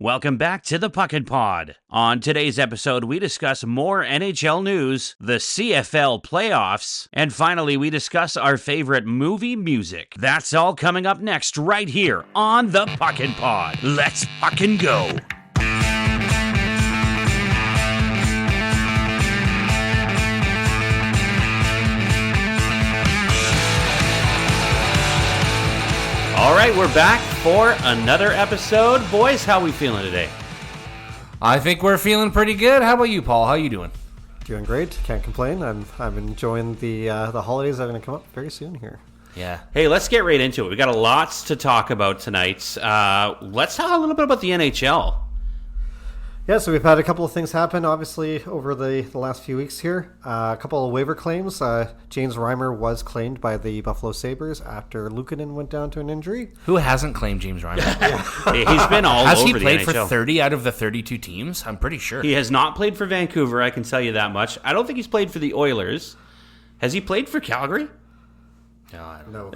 Welcome back to the Puckn Pod. On today's episode, we discuss more NHL news, the CFL Playoffs, and finally, we discuss our favorite movie music. That's all coming up next right here on the Puckn Pod. Let's fucking go. All right, we're back for another episode. Boys, how we feeling today? I think we're feeling pretty good. How about you, Paul? How you doing? Doing great. Can't complain. I'm enjoying the holidays that are going to come up very soon here. Yeah. Hey, let's get right into it. We got a lot to talk about tonight. Let's talk a little bit about the NHL. Yeah, so we've had a couple of things happen, obviously, over the last few weeks here. A couple of waiver claims. James Reimer was claimed by the Buffalo Sabres after Luukkonen went down to an injury. Who hasn't claimed James Reimer? He's been all Has over he the played NHL. for 30 out of the 32 teams? I'm pretty sure. He has not played for Vancouver, I can tell you that much. I don't think he's played for the Oilers. Has he played for Calgary? No.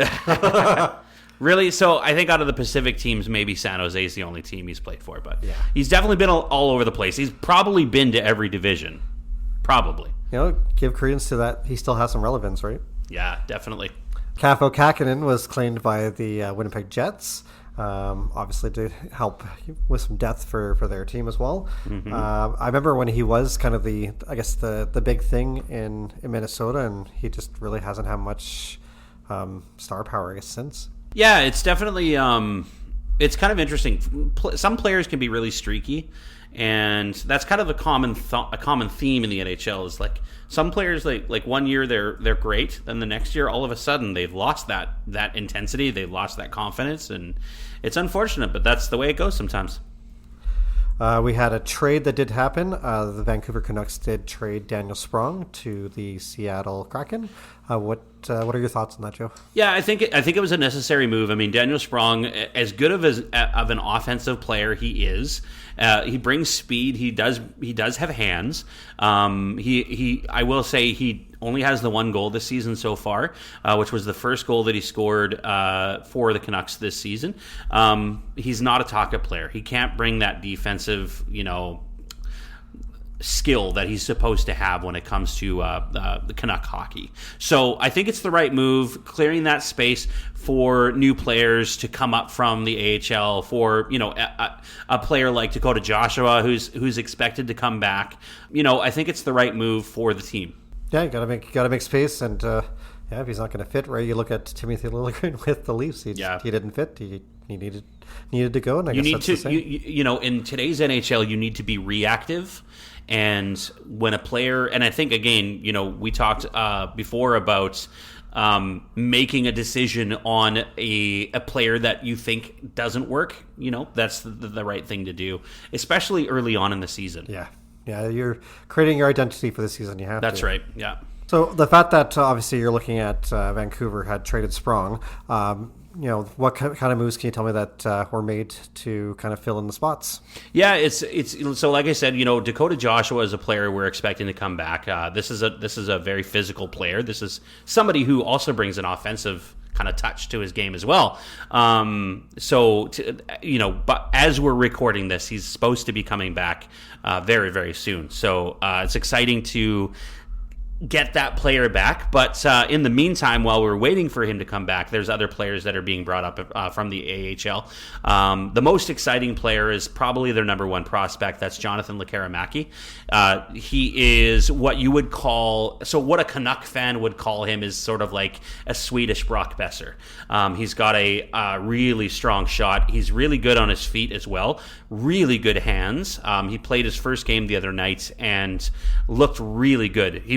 Really? So I think out of the Pacific teams, maybe San Jose is the only team he's played for. But yeah, he's definitely been all over the place. He's probably been to every division. Probably. You know, give credence to that. He still has some relevance, right? Yeah, definitely. Kaapo Kähkönen was claimed by the Winnipeg Jets, obviously to help with some depth for their team as well. Mm-hmm. I remember when he was kind of the big thing in Minnesota, and he just really hasn't had much star power, I guess, since. Yeah, it's definitely it's kind of interesting. Some players can be really streaky, and that's kind of a common theme in the NHL. Is like some players like 1 year they're great, then the next year all of a sudden they've lost that intensity, they've lost that confidence, and it's unfortunate, but that's the way it goes sometimes. We had a trade that did happen. The Vancouver Canucks did trade Daniel Sprong to the Seattle Kraken. What are your thoughts on that, Joe? Yeah, I think it was a necessary move. I mean, Daniel Sprong, as good of an offensive player he is, he brings speed. He does have hands. I will say he only has the one goal this season so far, which was the first goal that he scored for the Canucks this season. He's not a talk-up player. He can't bring that defensive, skill that he's supposed to have when it comes to the Canuck hockey. So I think it's the right move, clearing that space for new players to come up from the AHL, for a player like Dakota Joshua who's expected to come back. I think it's the right move for the team. Yeah, you gotta make space, and if he's not going to fit, right? You look at Timothy Liljegren with the Leafs. He didn't fit. He needed to go, and I guess that's the same. In today's NHL, you need to be reactive. And when a player, and I think, again, we talked before about making a decision on a player that you think doesn't work, that's the right thing to do, especially early on in the season. Yeah, you're creating your identity for the season. You have That's to. right, yeah. So the fact that obviously you're looking at Vancouver had traded Sprong, what kind of moves can you tell me that were made to kind of fill in the spots? Yeah, it's so like I said, Dakota Joshua is a player we're expecting to come back. This is a very physical player. This is somebody who also brings an offensive kind of touch to his game as well. But as we're recording this, he's supposed to be coming back very, very soon. So it's exciting to get that player back, but in the meantime, while we're waiting for him to come back, there's other players that are being brought up from the AHL. The most exciting player is probably their number one prospect. That's Jonathan Lekkerimäki. He is what you would call, so what a Canuck fan would call him is sort of like a Swedish Brock Besser. He's got a really strong shot. He's really good on his feet as well. Really good hands. He played his first game the other night and looked really good. He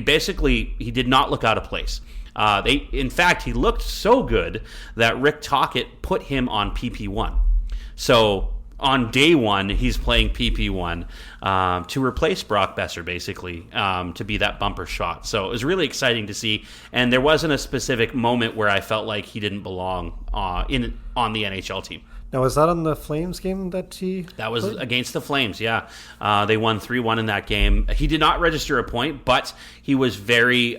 did not look out of place. In fact, he looked so good that Rick Tocchet put him on PP1. So on day one, he's playing PP1 to replace Brock Besser, basically, to be that bumper shot. So it was really exciting to see. And there wasn't a specific moment where I felt like he didn't belong on the NHL team. Now, was that on the Flames game that he That was played? Against the Flames, yeah. They won 3-1 in that game. He did not register a point, but he was very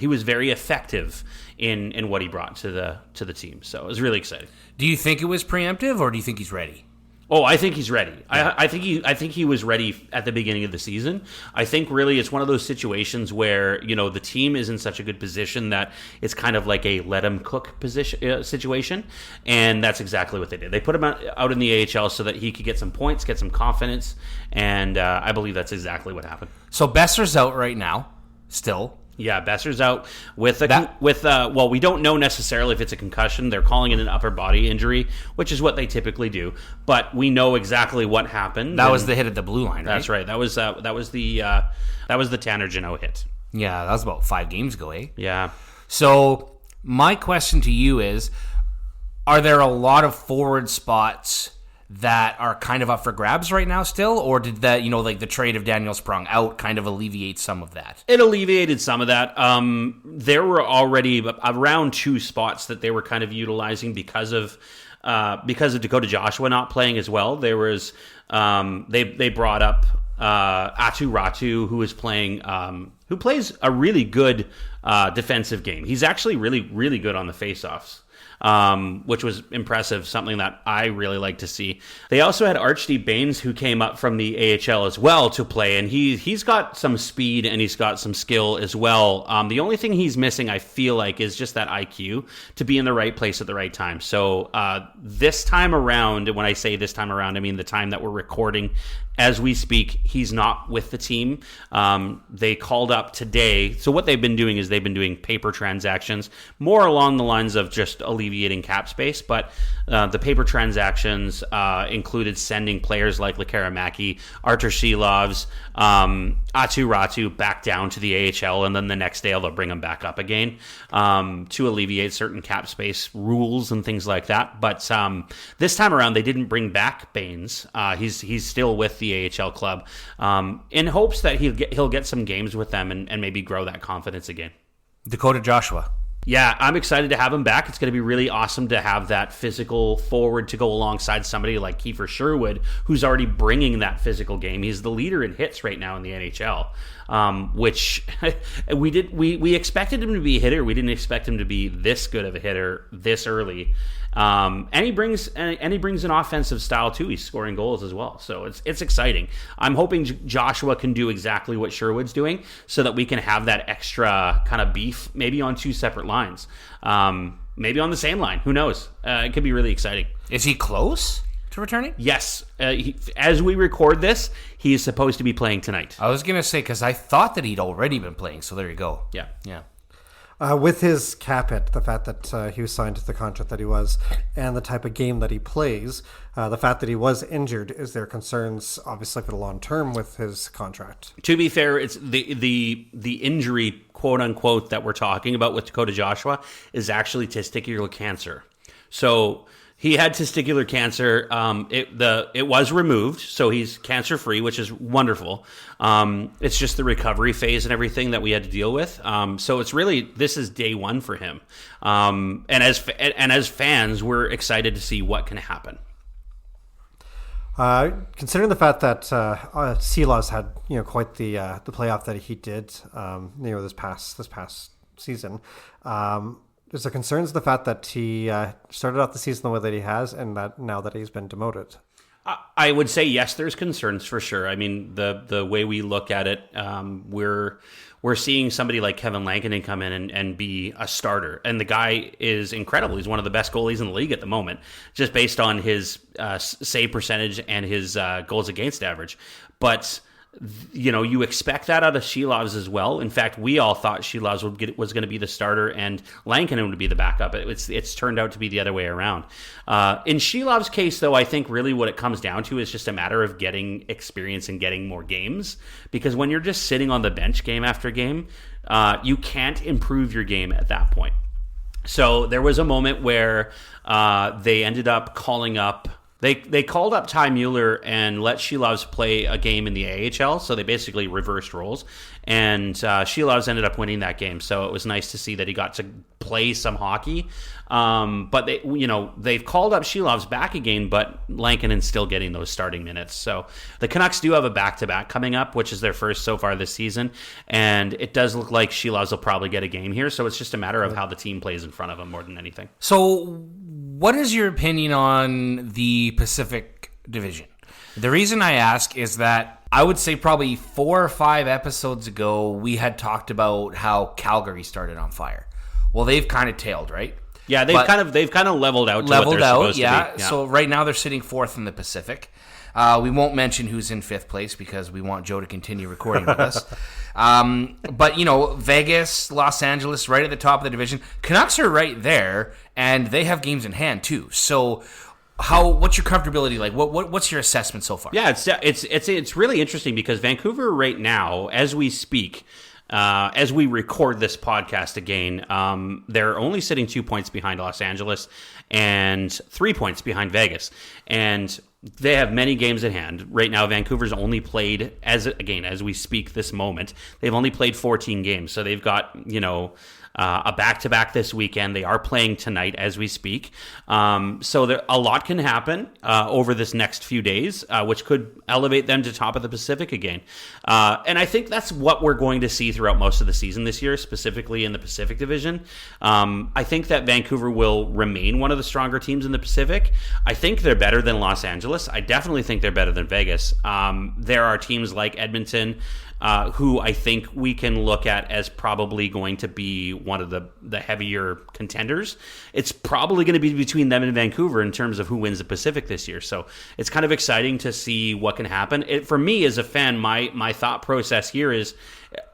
effective in what he brought to the team. So it was really exciting. Do you think it was preemptive, or do you think he's ready? Oh, I think he's ready. Yeah. I think he was ready at the beginning of the season. I think really it's one of those situations where the team is in such a good position that it's kind of like a let him cook situation, and that's exactly what they did. They put him out in the AHL so that he could get some points, get some confidence, and I believe that's exactly what happened. So Besser's out right now, still. Yeah, Besser's out with well, we don't know necessarily if it's a concussion. They're calling it an upper body injury, which is what they typically do. But we know exactly what happened. That was the hit at the blue line, right? That's right. That was the Tanner Jeannot hit. Yeah, that was about 5 games ago, eh? Yeah. So my question to you is, are there a lot of forward spots that are kind of up for grabs right now still, or did that, like the trade of Daniel Sprung out kind of alleviate some of that? It alleviated some of that. There were already around 2 spots that they were kind of utilizing because of Dakota Joshua not playing as well. There was they brought up Atu Ratu, who is playing who plays a really good defensive game. He's actually really, really good on the faceoffs. Which was impressive, something that I really like to see. They also had Archdeep Baines, who came up from the AHL as well to play, and he's got some speed and he's got some skill as well. The only thing he's missing, I feel like, is just that IQ to be in the right place at the right time. So this time around, when I say this time around, I mean the time that we're recording as we speak, he's not with the team. They called up today. So what they've been doing is they've been doing paper transactions, more along the lines of just alleviating cap space. But the paper transactions included sending players like Lekaramaki, Artur Shilovs, Atu Ratu back down to the AHL, and then the next day they'll bring them back up again to alleviate certain cap space rules and things like that. But this time around, they didn't bring back Baines. He's still with the AHL club in hopes that he'll get some games with them and maybe grow that confidence again. Dakota Joshua. Yeah, I'm excited to have him back. It's going to be really awesome to have that physical forward to go alongside somebody like Kiefer Sherwood, who's already bringing that physical game. He's the leader in hits right now in the NHL, which we expected him to be a hitter. We didn't expect him to be this good of a hitter this early. And he brings an offensive style too. He's scoring goals as well, so it's exciting. I'm hoping Joshua can do exactly what Sherwood's doing, so that we can have that extra kind of beef, maybe on 2 separate lines, maybe on the same line. Who knows? It could be really exciting. Is he close to returning? Yes. As we record this, he is supposed to be playing tonight. I was gonna say, because I thought that he'd already been playing. So there you go. Yeah. With his cap hit, the fact that he was signed to the contract that he was, and the type of game that he plays, the fact that he was injured, is there concerns, obviously, for the long term with his contract? To be fair, it's the injury, quote unquote, that we're talking about with Dakota Joshua is actually testicular cancer. So he had testicular cancer. It was removed, so he's cancer free, which is wonderful. It's just the recovery phase and everything that we had to deal with. So it's really, this is day 1 for him. And as fans, we're excited to see what can happen. Considering the fact that Silas had quite the playoff that he did this past season. Is there concerns the fact that he started off the season the way that he has, and that now that he's been demoted? I would say yes, there's concerns for sure. I mean, the way we look at it, we're seeing somebody like Kevin Lankinen come in and be a starter. And the guy is incredible. He's one of the best goalies in the league at the moment, just based on his save percentage and his goals against average. But you expect that out of Shilovs as well. In fact, we all thought Shilovs was going to be the starter and Lankinen would be the backup. It's turned out to be the other way around. In Shilovs' case, though, I think really what it comes down to is just a matter of getting experience and getting more games. Because when you're just sitting on the bench game after game, you can't improve your game at that point. So there was a moment where they ended up calling up. They called up Ty Mueller and let Shilovs play a game in the AHL, so they basically reversed roles, and Shilovs ended up winning that game. So it was nice to see that he got to play some hockey. But they've called up Shilovs back again, but Lankinen's still getting those starting minutes. So the Canucks do have a back-to-back coming up, which is their first so far this season, and it does look like Shilovs will probably get a game here. So it's just a matter of how the team plays in front of him more than anything. So what is your opinion on the Pacific division. The reason I ask is that I would say probably 4 or 5 episodes ago, we had talked about how Calgary started on fire. Well, they've kind of tailed, right? Yeah, they've kind of leveled out to what they're supposed to be. Yeah. So right now they're sitting 4th in the Pacific. We won't mention who's in 5th place because we want Joe to continue recording with us. But, Vegas, Los Angeles, right at the top of the division. Canucks are right there, and they have games in hand, too. So what's your comfortability like? What's your assessment so far? Yeah, it's really interesting because Vancouver right now, as we speak, as we record this podcast again, they're only sitting 2 points behind Los Angeles and 3 points behind Vegas. And they have many games in hand. Right now, Vancouver's only played, as we speak this moment, they've only played 14 games. So they've got, a back-to-back this weekend. They are playing tonight as we speak. So a lot can happen over this next few days, which could elevate them to top of the Pacific again. And I think that's what we're going to see throughout most of the season this year, specifically in the Pacific Division. I think that Vancouver will remain one of the stronger teams in the Pacific. I think they're better than Los Angeles. I definitely think they're better than Vegas. There are teams like Edmonton, who I think we can look at as probably going to be one of the heavier contenders. It's probably going to be between them and Vancouver in terms of who wins the Pacific this year. So it's kind of exciting to see what can happen. For me as a fan, my thought process here is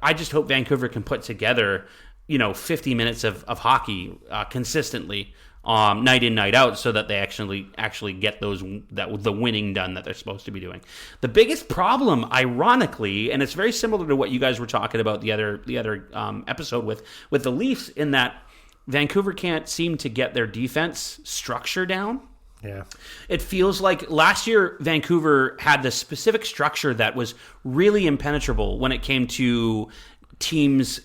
I just hope Vancouver can put together 50 minutes of hockey consistently, night in, night out, so that they actually get the winning done that they're supposed to be doing. The biggest problem, ironically, and it's very similar to what you guys were talking about the other episode with the Leafs, in that Vancouver can't seem to get their defense structure down. Yeah. It feels like last year Vancouver had this specific structure that was really impenetrable when it came to teams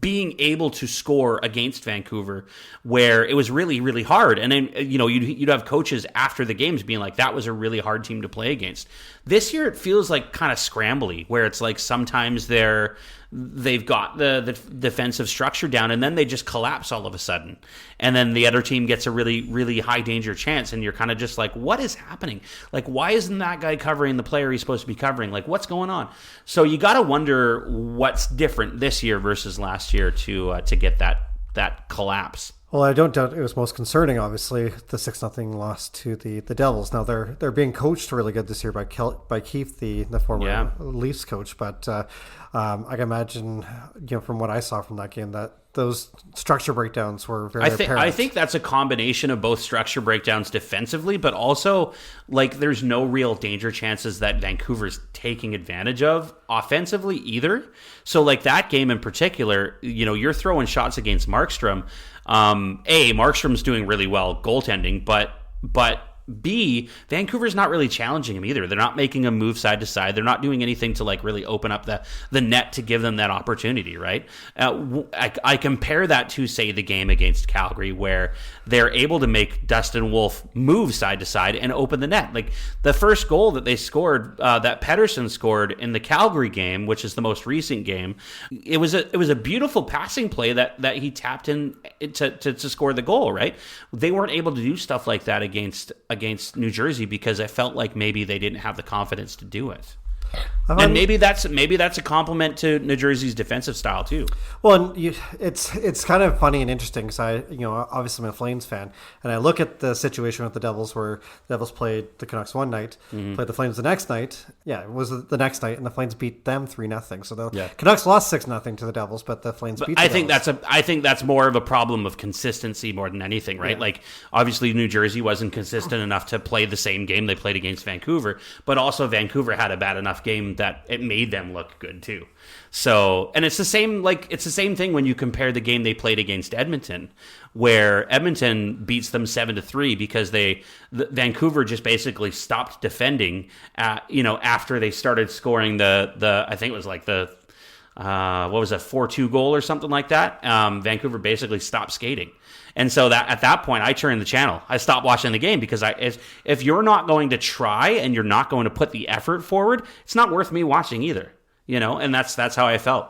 being able to score against Vancouver, where it was really, really hard. And then, you'd have coaches after the games being like, that was a really hard team to play against. This year, it feels like kind of scrambly, where it's like sometimes they've got the defensive structure down, and then they just collapse all of a sudden. And then the other team gets a really, really high danger chance, and you're kind of just like, what is happening? Like, why isn't that guy covering the player he's supposed to be covering? Like, what's going on? So you got to wonder what's different this year versus last year to get that collapse. Well, I don't doubt it was most concerning, obviously, the 6-0 loss to the Devils. Now, they're being coached really good this year by Keith, the former Leafs coach. But I can imagine, from what I saw from that game, that those structure breakdowns were very apparent. I think that's a combination of both structure breakdowns defensively, but also, there's no real danger chances that Vancouver's taking advantage of offensively either. So, that game in particular, you're throwing shots against Markstrom. Markstrom's doing really well goaltending, but B, Vancouver's not really challenging him either. They're not making him move side to side. They're not doing anything to really open up the net to give them that opportunity, right? I compare that to, say, the game against Calgary, where they're able to make Dustin Wolf move side to side and open the net. The first goal that they scored, that Pettersson scored in the Calgary game, which is the most recent game, it was a beautiful passing play that he tapped in to score the goal, right? They weren't able to do stuff like that against New Jersey because I felt like maybe they didn't have the confidence to do it. And maybe that's a compliment to New Jersey's defensive style too. Well, and it's kind of funny and interesting because obviously I'm a Flames fan, and I look at the situation with the Devils where the Devils played the Canucks one night, played the Flames the next night. Yeah, it was the next night, and the Flames beat them 3-0. So the Canucks lost 6-0 to the Devils, but the Flames beat. I think that's more of a problem of consistency more than anything, right? Yeah. Obviously New Jersey wasn't consistent enough to play the same game they played against Vancouver, but also Vancouver had a bad enough game that it made them look good too. So, and it's the same thing when you compare the game they played against Edmonton, where Edmonton beats them 7-3 because Vancouver just basically stopped defending after they started scoring the I think it was the 4-2 goal or something like that. Vancouver basically stopped skating. And so that at that point, I turned the channel. I stopped watching the game because if you're not going to try and you're not going to put the effort forward, it's not worth me watching either. And that's how I felt.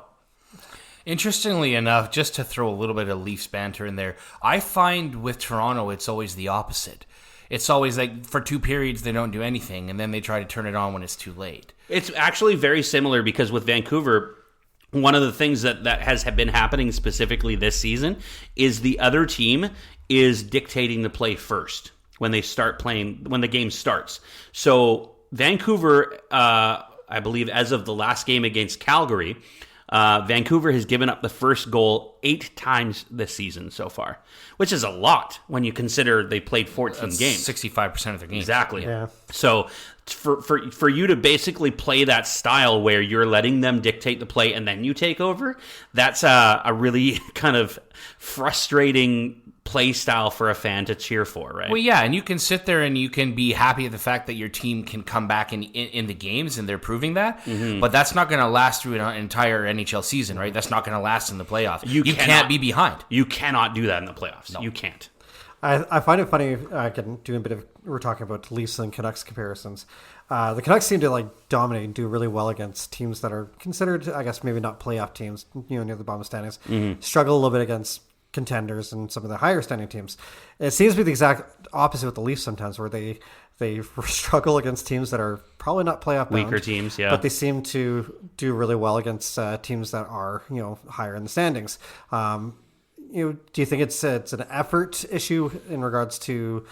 Interestingly enough, just to throw a little bit of Leafs banter in there, I find with Toronto, it's always the opposite. It's always like for 2 periods they don't do anything, and then they try to turn it on when it's too late. It's actually very similar because with Vancouver, one of the things that has been happening specifically this season is the other team is dictating the play first when they start playing, when the game starts. So Vancouver, I believe as of the last game against Calgary, Vancouver has given up the first goal 8 times this season so far, which is a lot when you consider they played 14 games. 65% of their games. Exactly. Yeah. So for you to basically play that style where you're letting them dictate the play and then you take over, that's a really kind of frustrating play style for a fan to cheer for, right? Well, yeah, and you can sit there and you can be happy at the fact that your team can come back in the games, and they're proving that. Mm-hmm. But that's not going to last through an entire NHL season, right? That's not going to last in the playoffs. You can't be behind. You cannot do that in the playoffs. No. You can't. I find it funny, doing a bit of, we're talking about Leafs and Canucks comparisons. The Canucks seem to dominate and do really well against teams that are considered, I guess, maybe not playoff teams, near the bottom of standings. Mm-hmm. Struggle a little bit against contenders and some of the higher standing teams. It seems to be the exact opposite with the Leafs sometimes, where they struggle against teams that are probably not playoff bound, weaker teams, yeah, but they seem to do really well against teams that are higher in the standings. Do you think it's an effort issue in regards to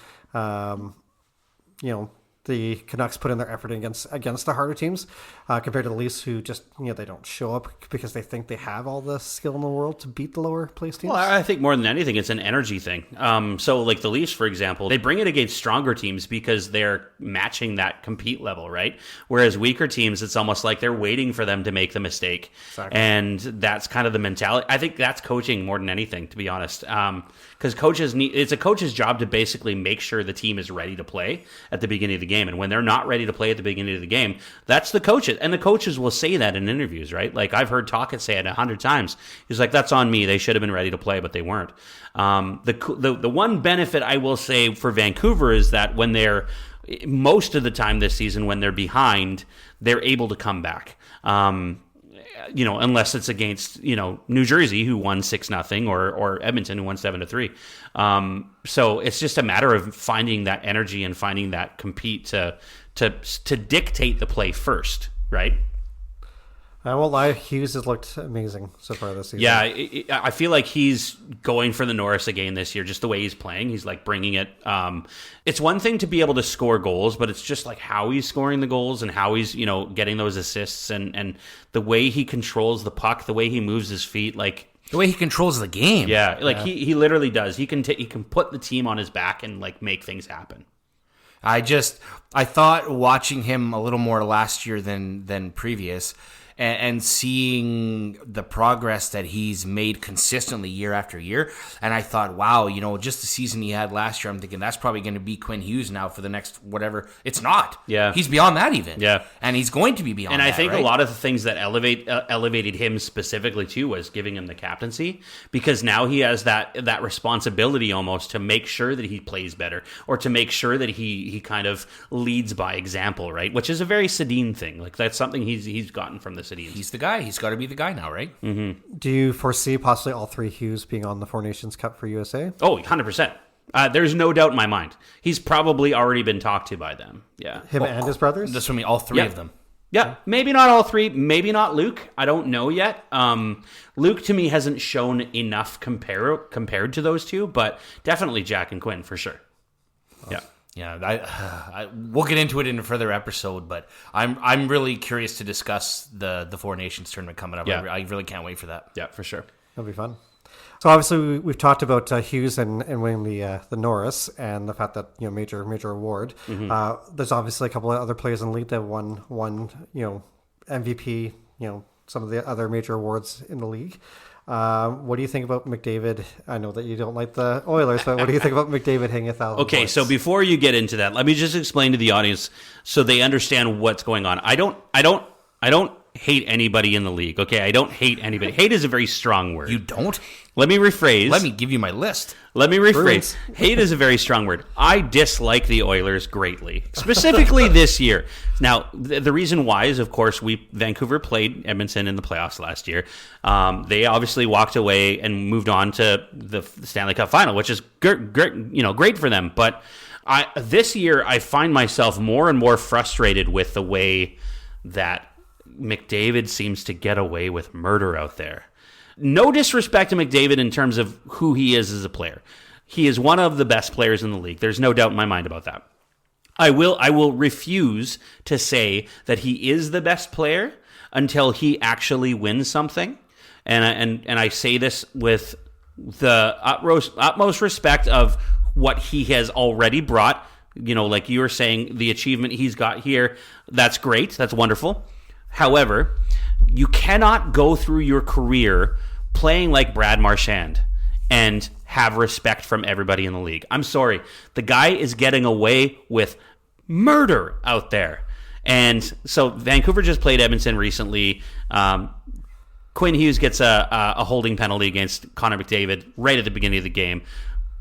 the Canucks put in their effort against the harder teams compared to the Leafs, who just they don't show up because they think they have all the skill in the world to beat the lower place teams? Well, I think more than anything, it's an energy thing. So like the Leafs, for example, they bring it against stronger teams because they're matching that compete level, right? Whereas weaker teams, it's almost like they're waiting for them to make the mistake. Exactly. And that's kind of the mentality. I think that's coaching more than anything, to be honest. Because it's a coach's job to basically make sure the team is ready to play at the beginning of the game. And when they're not ready to play at the beginning of the game, that's the coaches. And the coaches will say that in interviews, right? Like I've heard Tocchet say it 100 times. He's like, that's on me. They should have been ready to play, but they weren't. The one benefit I will say for Vancouver is that when they're, most of the time this season, when they're behind, they're able to come back. Unless it's against, New Jersey, who won 6-0, or Edmonton, who won 7-3. So it's just a matter of finding that energy and finding that compete to dictate the play first, right? I won't lie, Hughes has looked amazing so far this season. Yeah, I feel like he's going for the Norris again this year, just the way he's playing. He's bringing it. It's one thing to be able to score goals, but it's just how he's scoring the goals and how he's getting those assists and the way he controls the puck, the way he moves his feet, the way he controls the game. Yeah, he literally does. He can put the team on his back and make things happen. I thought watching him a little more last year than previous, and seeing the progress that he's made consistently year after year. And I thought, wow, just the season he had last year, I'm thinking that's probably going to be Quinn Hughes now for the next whatever. It's not. Yeah. He's beyond that even. Yeah. And he's going to be beyond that, and I think right? a lot of the things that elevated him specifically too was giving him the captaincy, because now he has that responsibility almost to make sure that he plays better, or to make sure that he kind of leads by example, right? Which is a very Sedin thing. That's something he's gotten from the Sedins. He's the guy. He's got to be the guy now, right? Mm-hmm. Do you foresee possibly all 3 Hughes being on the Four Nations Cup for USA? Oh, 100%. There's no doubt in my mind. He's probably already been talked to by them. Yeah. Him and his brothers? This would mean all 3 of them. Yeah, maybe not all 3. Maybe not Luke. I don't know yet. Luke, to me, hasn't shown enough compared to those 2, but definitely Jack and Quinn for sure. Yeah. Yeah, we'll get into it in a further episode, but I'm really curious to discuss the Four Nations tournament coming up. Yeah. I really can't wait for that. Yeah, for sure. That'll be fun. So obviously we've talked about Hughes and winning the Norris and the fact that major award. Mm-hmm. There's obviously a couple of other players in the league that won MVP. Some of the other major awards in the league. What do you think about McDavid? I know that you don't like the Oilers, but what do you think about McDavid hitting 1,000 Okay, points? so before you get into that, let me just explain to the audience so they understand what's going on. I don't hate anybody in the league. Okay, I don't hate anybody. Hate is a very strong word. You don't? Let me rephrase. Let me give you my list. Let me rephrase. Hate is a very strong word. I dislike the Oilers greatly, specifically this year. Now, the reason why is, of course, Vancouver played Edmonton in the playoffs last year. They obviously walked away and moved on to the Stanley Cup final, which is great for them. But This year, I find myself more and more frustrated with the way that McDavid seems to get away with murder out there. No disrespect to McDavid in terms of who he is as a player. He is one of the best players in the league. There's no doubt in my mind about that. I will refuse to say that he is the best player until he actually wins something. And I say this with the utmost respect of what he has already brought. Like you were saying, the achievement he's got here, that's great. That's wonderful. However, you cannot go through your career playing like Brad Marchand and have respect from everybody in the league. I'm sorry. The guy is getting away with murder out there. And so Vancouver just played Edmonton recently. Quinn Hughes gets a holding penalty against Connor McDavid right at the beginning of the game.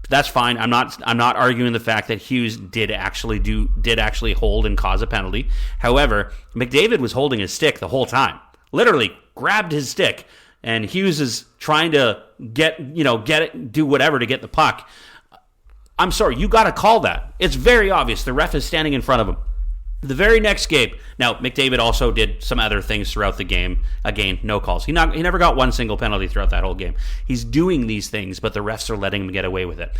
That's fine. I'm not arguing the fact that Hughes did actually hold and cause a penalty. However, McDavid was holding his stick the whole time. Literally grabbed his stick, and Hughes is trying to get it, do whatever to get the puck. I'm sorry, you got to call that. It's very obvious. The ref is standing in front of him. The very next game, now McDavid also did some other things throughout the game. Again, no calls. He never got one single penalty throughout that whole game. He's doing these things, but the refs are letting him get away with it.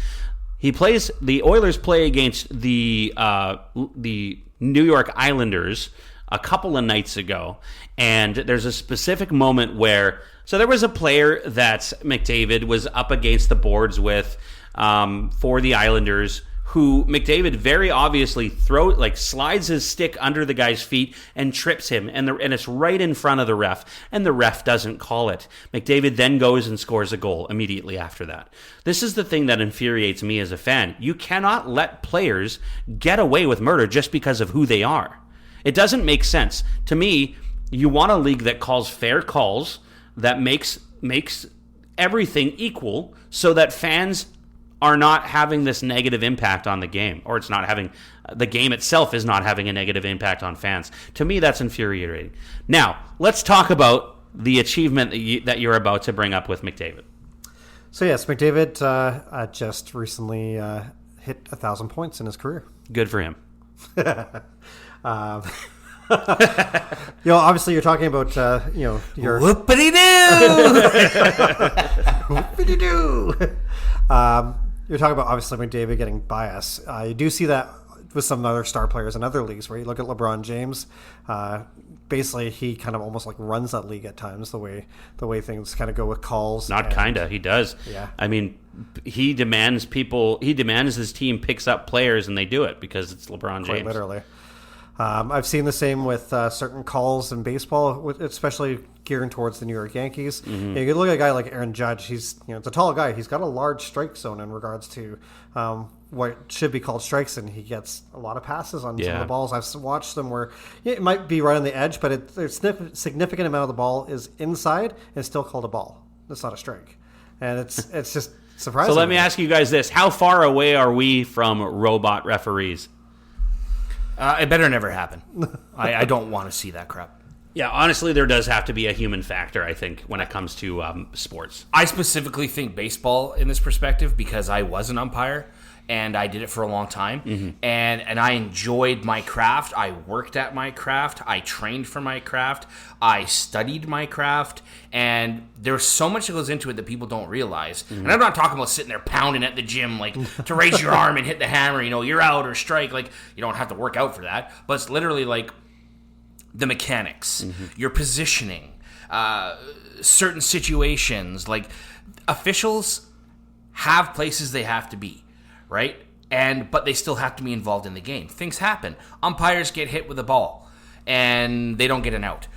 The Oilers play against the New York Islanders a couple of nights ago, and there's a specific moment where there was a player that McDavid was up against the boards with for the Islanders, who McDavid very obviously slides his stick under the guy's feet and trips him, and it's right in front of the ref, and the ref doesn't call it. McDavid then goes and scores a goal immediately after that. This is the thing that infuriates me as a fan. You cannot let players get away with murder just because of who they are. It doesn't make sense. To me, you want a league that calls fair calls, that makes everything equal, so that fans are not having this negative impact on the game, or the game itself is not having a negative impact on fans. To me, that's infuriating. Now, let's talk about the achievement that you're about to bring up with McDavid. So yes, McDavid just recently hit 1,000 points in his career. Good for him. Obviously you're talking about your whoopity-doo. whoopity-doo. You're talking about obviously McDavid getting bias. You do see that with some other star players in other leagues, where you look at LeBron James. Basically, he kind of almost like runs that league at times. The way things kind of go with calls. He does. Yeah. I mean, he demands his team picks up players, and they do it because it's LeBron James. Quite literally. I've seen the same with certain calls in baseball, especially gearing towards the New York Yankees. Mm-hmm. You can look at a guy like Aaron Judge. He's it's a tall guy. He's got a large strike zone in regards to what should be called strikes, and he gets a lot of passes on some of the balls. I've watched them where it might be right on the edge, but a significant amount of the ball is inside and still called a ball. It's not a strike, and it's just surprising. So let me ask you guys this: how far away are we from robot referees? It better never happen. I don't want to see that crap. Yeah, honestly, there does have to be a human factor, I think, when it comes to sports. I specifically think baseball in this perspective because I was an umpire and I did it for a long time. Mm-hmm. And I enjoyed my craft. I worked at my craft. I trained for my craft. I studied my craft. And there's so much that goes into it that people don't realize. Mm-hmm. And I'm not talking about sitting there pounding at the gym, like to raise your arm and hit the hammer, you're out or strike. Like, you don't have to work out for that. But it's literally like the mechanics, your positioning, certain situations. Like, officials have places they have to be, right? But they still have to be involved in the game. Things happen. Umpires get hit with a ball, and they don't get an out.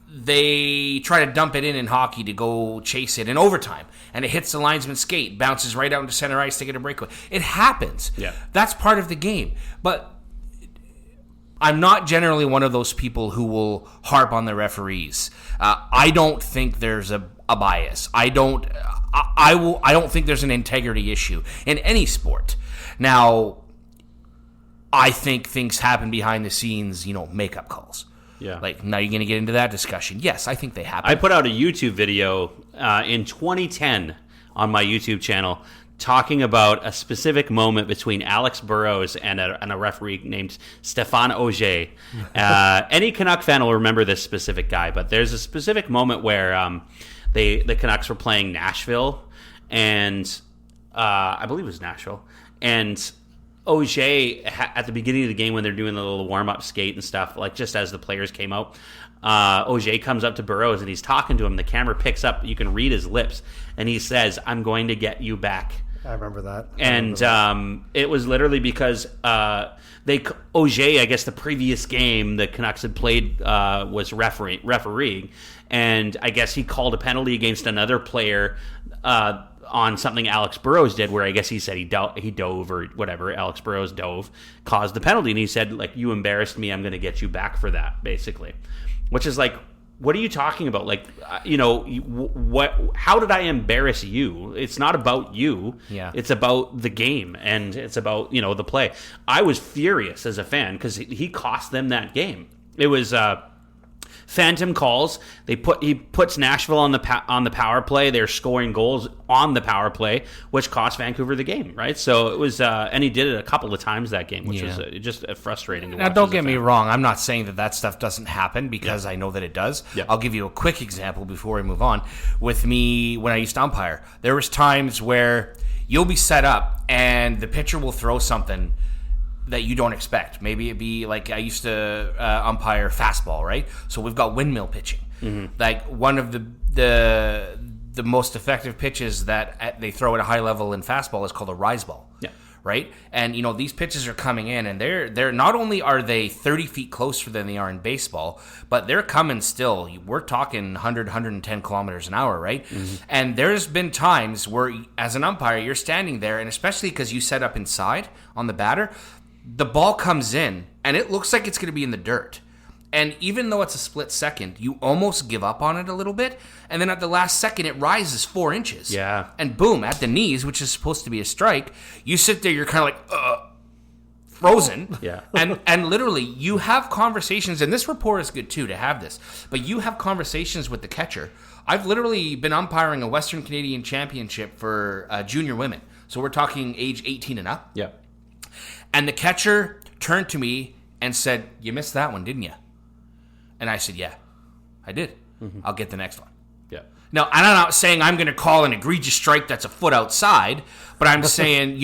They try to dump it in hockey to go chase it in overtime, and it hits the linesman's skate, bounces right out into center ice to get a breakaway. It happens. Yeah, that's part of the game. But I'm not generally one of those people who will harp on the referees. I don't think there's a bias. I don't think there's an integrity issue in any sport. Now, I think things happen behind the scenes, makeup calls. Yeah. Like, now you're going to get into that discussion. Yes, I think they happen. I put out a YouTube video in 2010 on my YouTube channel talking about a specific moment between Alex Burrows and a referee named Stéphane Auger. Any Canuck fan will remember this specific guy, but there's a specific moment where the Canucks were playing Nashville, and I believe it was Nashville, and Auger, at the beginning of the game when they're doing the little warm-up skate and stuff, like just as the players came out, Auger comes up to Burrows and he's talking to him. The camera picks up, you can read his lips, and he says, "I'm going to get you back." I remember that. It was literally because Auger, I guess the previous game the Canucks had played was refereeing, and I guess he called a penalty against another player on something Alex Burrows did, where I guess he said he dove or whatever. Alex Burrows dove, caused the penalty, and he said, like, "You embarrassed me. I'm going to get you back for that," basically. Which is like, what are you talking about? Like, what? How did I embarrass you? It's not about you. Yeah. It's about the game, and it's about the play. I was furious as a fan because he cost them that game. It was phantom calls. He puts Nashville on the power play. They're scoring goals on the power play, which cost Vancouver the game, right? So it was, and he did it a couple of times that game, which was just frustrating to watch. Now, don't get me wrong. I'm not saying that stuff doesn't happen, because I know that it does. Yeah. I'll give you a quick example before we move on. With me, when I used to umpire, there was times where you'll be set up and the pitcher will throw something that you don't expect. Maybe it'd be like, I used to umpire fastball, right? So we've got windmill pitching. Mm-hmm. Like one of the most effective pitches that they throw at a high level in fastball is called a rise ball. Yeah. Right? And these pitches are coming in, and they're not only are they 30 feet closer than they are in baseball, but they're coming still. We're talking 100, 110 kilometers an hour, right? Mm-hmm. And there's been times where, as an umpire, you're standing there, and especially because you set up inside on the batter, the ball comes in, and it looks like it's going to be in the dirt. And even though it's a split second, you almost give up on it a little bit. And then at the last second, it rises 4 inches. Yeah. And boom, at the knees, which is supposed to be a strike, you sit there, you're kind of like, frozen. Yeah. and literally, you have conversations, and this rapport is good too to have this, but you have conversations with the catcher. I've literally been umpiring a Western Canadian Championship for junior women. So we're talking age 18 and up. Yeah. And the catcher turned to me and said, "You missed that one, didn't you?" And I said, "Yeah, I did. Mm-hmm. I'll get the next one." Yeah. Now, I'm not saying I'm going to call an egregious strike that's a foot outside, but I'm saying,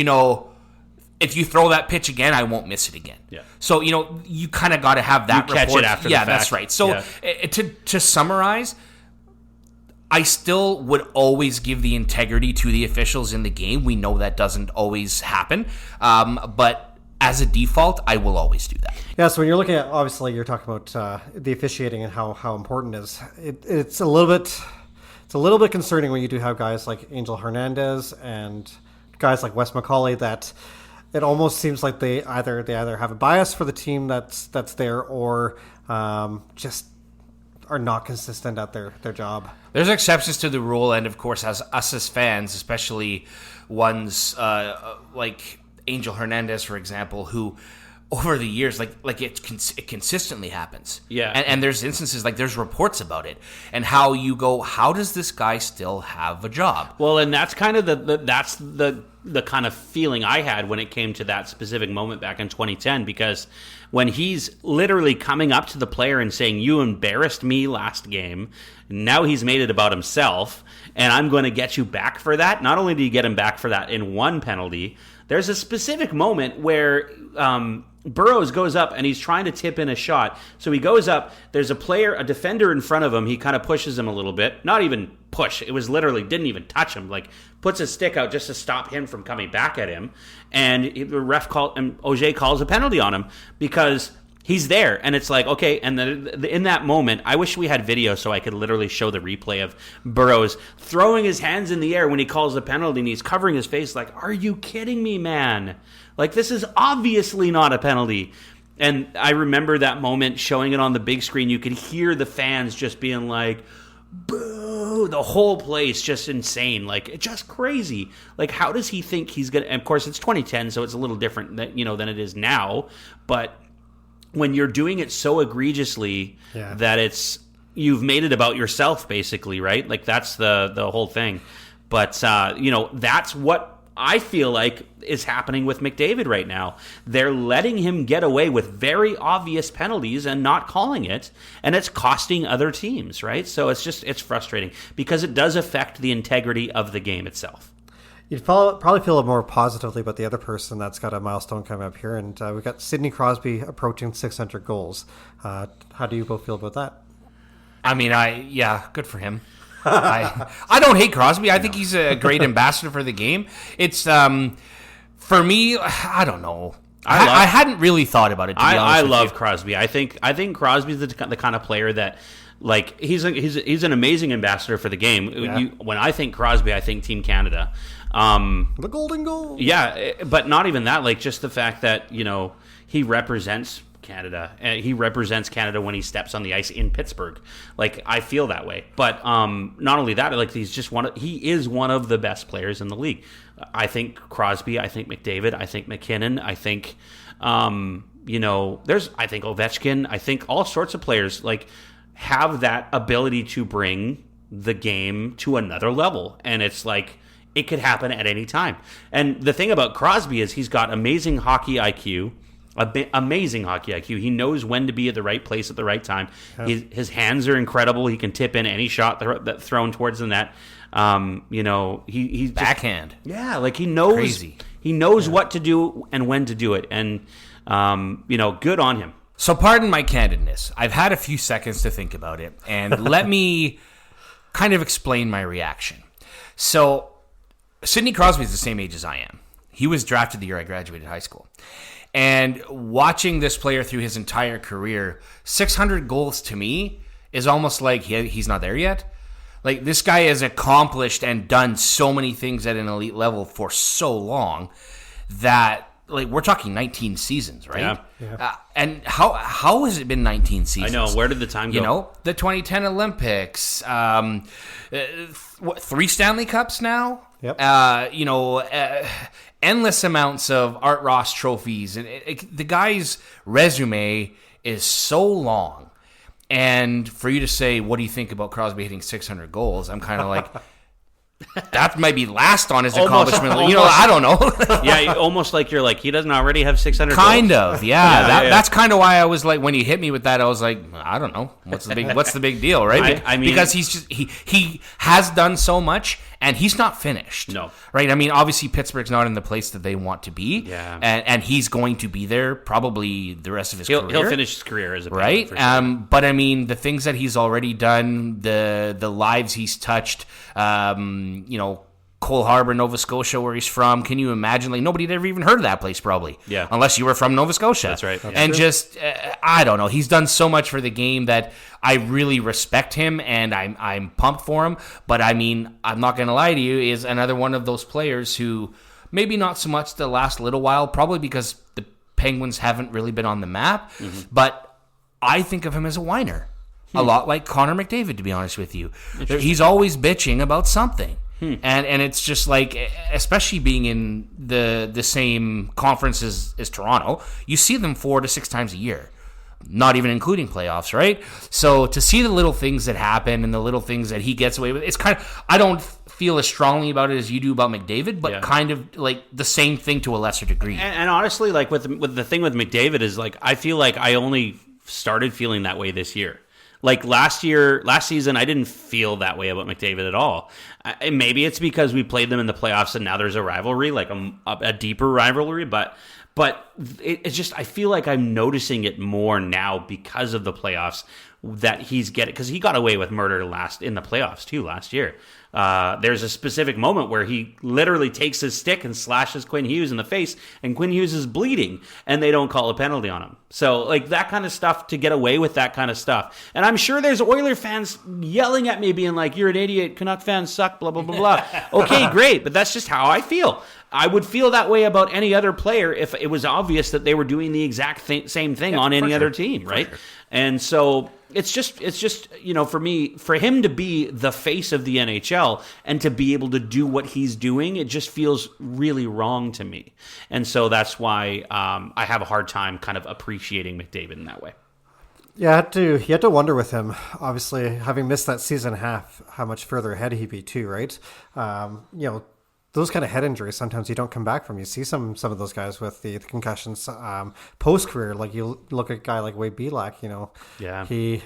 if you throw that pitch again, I won't miss it again. Yeah. So, you kind of got to have that you catch report. it after yeah, the fact. That's right. So, to summarize, I still would always give the integrity to the officials in the game. We know that doesn't always happen, but as a default, I will always do that. Yeah, so when you're looking at, obviously, you're talking about the officiating and how important it is. It's a little bit concerning when you do have guys like Angel Hernandez and guys like Wes McCauley that it almost seems like they either have a bias for the team that's there or just are not consistent at their job. There's exceptions to the rule, and of course, as us as fans, especially ones like Angel Hernandez, for example, who over the years, it consistently happens. Yeah. And there's instances, there's reports about it, and how you go, how does this guy still have a job? Well, and that's kind of the kind of feeling I had when it came to that specific moment back in 2010, because when he's literally coming up to the player and saying, "You embarrassed me last game," now he's made it about himself, and I'm going to get you back for that. Not only do you get him back for that in one penalty, there's a specific moment where Burrows goes up and he's trying to tip in a shot. So he goes up, there's a defender in front of him, he kind of pushes him a little bit. Not even push, it was literally, didn't even touch him. Puts his stick out just to stop him from coming back at him. And the ref Auger calls a penalty on him because he's there. And it's like, okay, and then in that moment, I wish we had video so I could literally show the replay of Burrows throwing his hands in the air when he calls the penalty, and he's covering his face like, "Are you kidding me, man? This is obviously not a penalty." And I remember that moment, showing it on the big screen. You could hear the fans just being like, "Boo!" The whole place just insane, just crazy. How does he think he's gonna? And of course, it's 2010, so it's a little different than it is now. But when you're doing it so egregiously that you've made it about yourself, basically, right? That's the whole thing. But that's what I feel like is happening with McDavid right now. They're letting him get away with very obvious penalties and not calling it, and it's costing other teams, right? So it's frustrating because it does affect the integrity of the game itself. You'd probably feel more positively about the other person that's got a milestone coming up here, and we've got Sidney Crosby approaching 600 goals. How do you both feel about that? I mean, good for him. I don't hate Crosby. I think he's a great ambassador for the game. It's for me, I don't know. I hadn't really thought about it. To be honest I with love you. Crosby. I think Crosby's the kind of player that, like, he's an amazing ambassador for the game. Yeah. When I think Crosby, I think Team Canada. The golden goal. Yeah, but not even that. Like, just the fact that, you know, he represents Canada. He represents Canada when he steps on the ice in Pittsburgh. Like, I feel that way. But not only that, like, he is one of the best players in the league. I think Crosby. I think McDavid. I think McKinnon. I think I think Ovechkin. I think all sorts of players like have that ability to bring the game to another level, and it's like it could happen at any time. And the thing about Crosby is he's got amazing hockey IQ. Amazing hockey IQ. He knows when to be at the right place at the right time. Yeah. His hands are incredible. He can tip in any shot that's thrown towards the net. He's backhand. Like he knows. Crazy. He knows what to do and when to do it. And good on him. So pardon my candidness. I've had a few seconds to think about it, and let me kind of explain my reaction. So Sidney Crosby is the same age as I am. He was drafted the year I graduated high school. And watching this player through his entire career, 600 goals to me is almost like he's not there yet. Like, this guy has accomplished and done so many things at an elite level for so long that, like, we're talking 19 seasons, right? Yeah. And how has it been 19 seasons? I know. Where did the time go? You know, the 2010 Olympics, 3 Stanley Cups now? Yep. Endless amounts of Art Ross trophies. And the guy's resume is so long. And for you to say, what do you think about Crosby hitting 600 goals? I'm kind of like, that might be last on his accomplishment. I don't know. Yeah, almost like you're like, he doesn't already have 600 kind goals? Of, yeah. That's kind of why I was like, when you hit me with that, I was like, I don't know. What's the big deal, right? I mean, because he has done so much, and he's not finished. No. Right? I mean, obviously, Pittsburgh's not in the place that they want to be. Yeah. And he's going to be there probably the rest of his career. He'll finish his career as a right? for sure. But, I mean, the things that he's already done, the lives he's touched, Cole Harbour, Nova Scotia, where he's from. Can you imagine? Like, nobody had ever even heard of that place, probably. Yeah. Unless you were from Nova Scotia. That's right. And just, I don't know. He's done so much for the game that I really respect him, and I'm pumped for him. But, I mean, I'm not going to lie to you, is another one of those players who maybe not so much the last little while, probably because the Penguins haven't really been on the map. Mm-hmm. But I think of him as a whiner. A lot like Connor McDavid, to be honest with you. He's always bitching about something. And it's just like, especially being in the same conference as Toronto, you see them 4 to 6 times a year, not even including playoffs, right? So to see the little things that happen and the little things that he gets away with, it's kind of, I don't feel as strongly about it as you do about McDavid, but kind of like the same thing to a lesser degree. And honestly, like with the thing with McDavid is like, I feel like I only started feeling that way this year. Like last season, I didn't feel that way about McDavid at all. Maybe it's because we played them in the playoffs and now there's a rivalry, like a deeper rivalry. But it's just, I feel like I'm noticing it more now because of the playoffs that he's getting, because he got away with murder in the playoffs too last year. There's a specific moment where he literally takes his stick and slashes Quinn Hughes in the face, and Quinn Hughes is bleeding, and they don't call a penalty on him. So, like, that kind of stuff, to get away with that kind of stuff. And I'm sure there's Oiler fans yelling at me, being like, you're an idiot, Canuck fans suck, blah, blah, blah, blah. Okay, great, but that's just how I feel. I would feel that way about any other player if it was obvious that they were doing the exact same thing on any other team, right? Sure. And so it's just for me, for him to be the face of the NHL and to be able to do what he's doing, it just feels really wrong to me. And so that's why I have a hard time kind of appreciating McDavid in that way. Yeah, you had to wonder with him, obviously, having missed that season half, how much further ahead he'd be too, right? those kind of head injuries, sometimes you don't come back from. You see some of those guys with the concussions post career. Like you look at a guy like Wade Belak. Yeah. He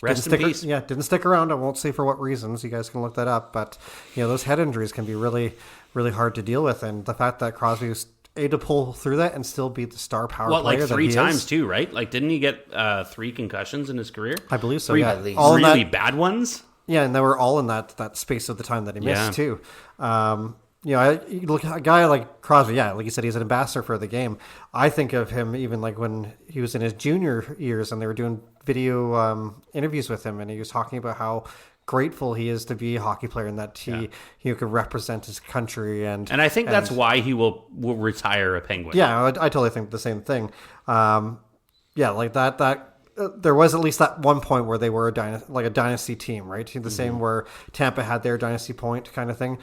Rest in peace. Didn't stick around. I won't say for what reasons. You guys can look that up. But those head injuries can be really, really hard to deal with. And the fact that Crosby was able to pull through that and still be the star power player like 3 that he times is. too, right? Like, didn't he get 3 concussions in his career? I believe so. 3 yeah, at least. all in really that, bad ones. yeah, and they were all in that space of the time that he missed Yeah. too. You look at a guy like Crosby. Yeah, like you said, he's an ambassador for the game. I think of him even like when he was in his junior years, and they were doing video interviews with him, and he was talking about how grateful he is to be a hockey player and that he could represent his country. And I think that's why he will retire a Penguin. yeah, I totally think the same thing. Like that. There was at least that one point where they were a dynasty team, right? The same where Tampa had their dynasty point kind of thing.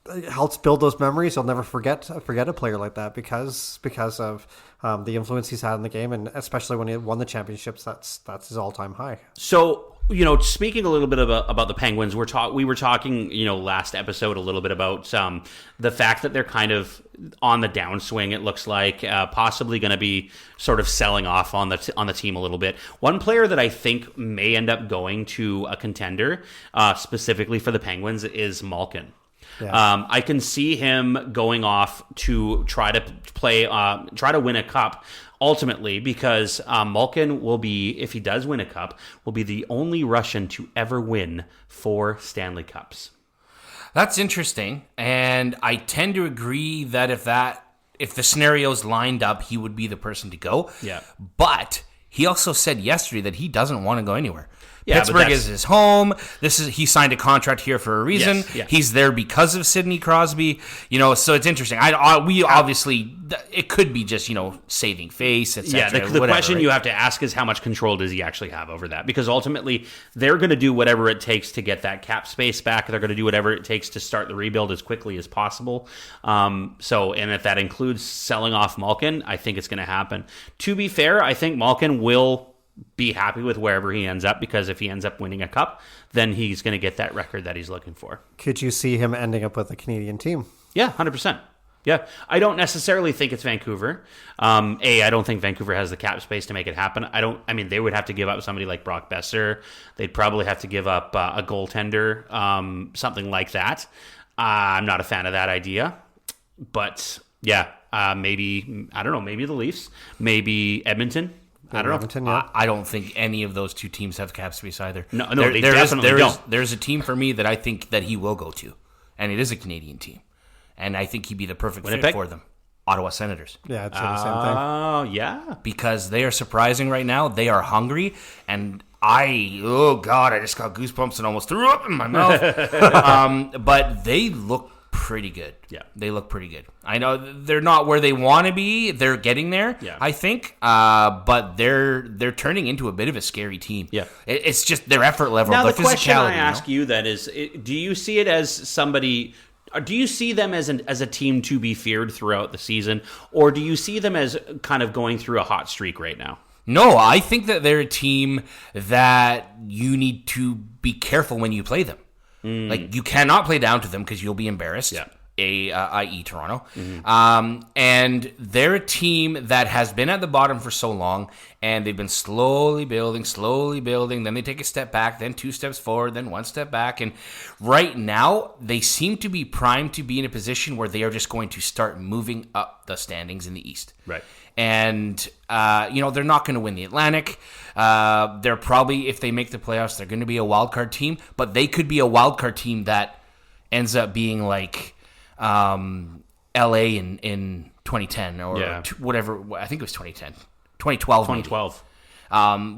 It helps build those memories. You'll never forget a player like that because of the influence he's had in the game, and especially when he won the championships, that's his all-time high. So, speaking a little bit about the Penguins, we were talking, last episode a little bit about the fact that they're kind of on the downswing. It looks like possibly going to be sort of selling off on the team a little bit. One player that I think may end up going to a contender, specifically for the Penguins, is Malkin. Yeah. I can see him going off to try to win a cup ultimately, because Malkin will be, if he does win a cup, will be the only Russian to ever win 4 Stanley Cups. That's interesting, and I tend to agree that if the scenarios lined up, he would be the person to go. Yeah. But he also said yesterday that he doesn't want to go anywhere. Yeah, Pittsburgh is his home. He signed a contract here for a reason. Yes, yeah. He's there because of Sidney Crosby. So it's interesting. Obviously it could be just saving face, etc. Yeah, the question you have to ask is how much control does he actually have over that? Because ultimately they're going to do whatever it takes to get that cap space back. They're going to do whatever it takes to start the rebuild as quickly as possible. And if that includes selling off Malkin, I think it's going to happen. To be fair, I think Malkin will be happy with wherever he ends up, because if he ends up winning a cup, then he's going to get that record that he's looking for. Could you see him ending up with a Canadian team? Yeah, 100%. Yeah, I don't necessarily think it's Vancouver. I don't think Vancouver has the cap space to make it happen. They would have to give up somebody like Brock Besser. They'd probably have to give up a goaltender, something like that. I'm not a fan of that idea. But yeah, maybe, I don't know, maybe the Leafs, maybe Edmonton. I don't know. Edmonton, yeah. I don't think any of those 2 teams have cap space either. No, they definitely don't. There's a team for me that I think that he will go to, and it is a Canadian team, and I think he'd be the perfect fit for them. Ottawa Senators. Yeah, I'd say the same thing. Oh, yeah. Because they are surprising right now. They are hungry, and I just got goosebumps and almost threw up in my mouth. But they look pretty good. Yeah. They look pretty good. I know they're not where they want to be. They're getting there, yeah. I think. But they're turning into a bit of a scary team. Yeah. It's just their effort level, Now, their the question I physicality, ask you then is, do you see it as somebody... Do you see them as a team to be feared throughout the season, or do you see them as kind of going through a hot streak right now? No, I think that they're a team that you need to be careful when you play them. Like, you cannot play down to them because you'll be embarrassed. Yeah. I.e. Toronto. And they're a team that has been at the bottom for so long, and they've been slowly building. Then they take a step back, then 2 steps forward, then 1 step back. And right now, they seem to be primed to be in a position where they are just going to start moving up the standings in the East. Right. And, they're not going to win the Atlantic. They're probably, if they make the playoffs, they're going to be a wild card team. But they could be a wild card team that ends up being like LA in 2010 or whatever. I think it was 2010. 2012. 2012.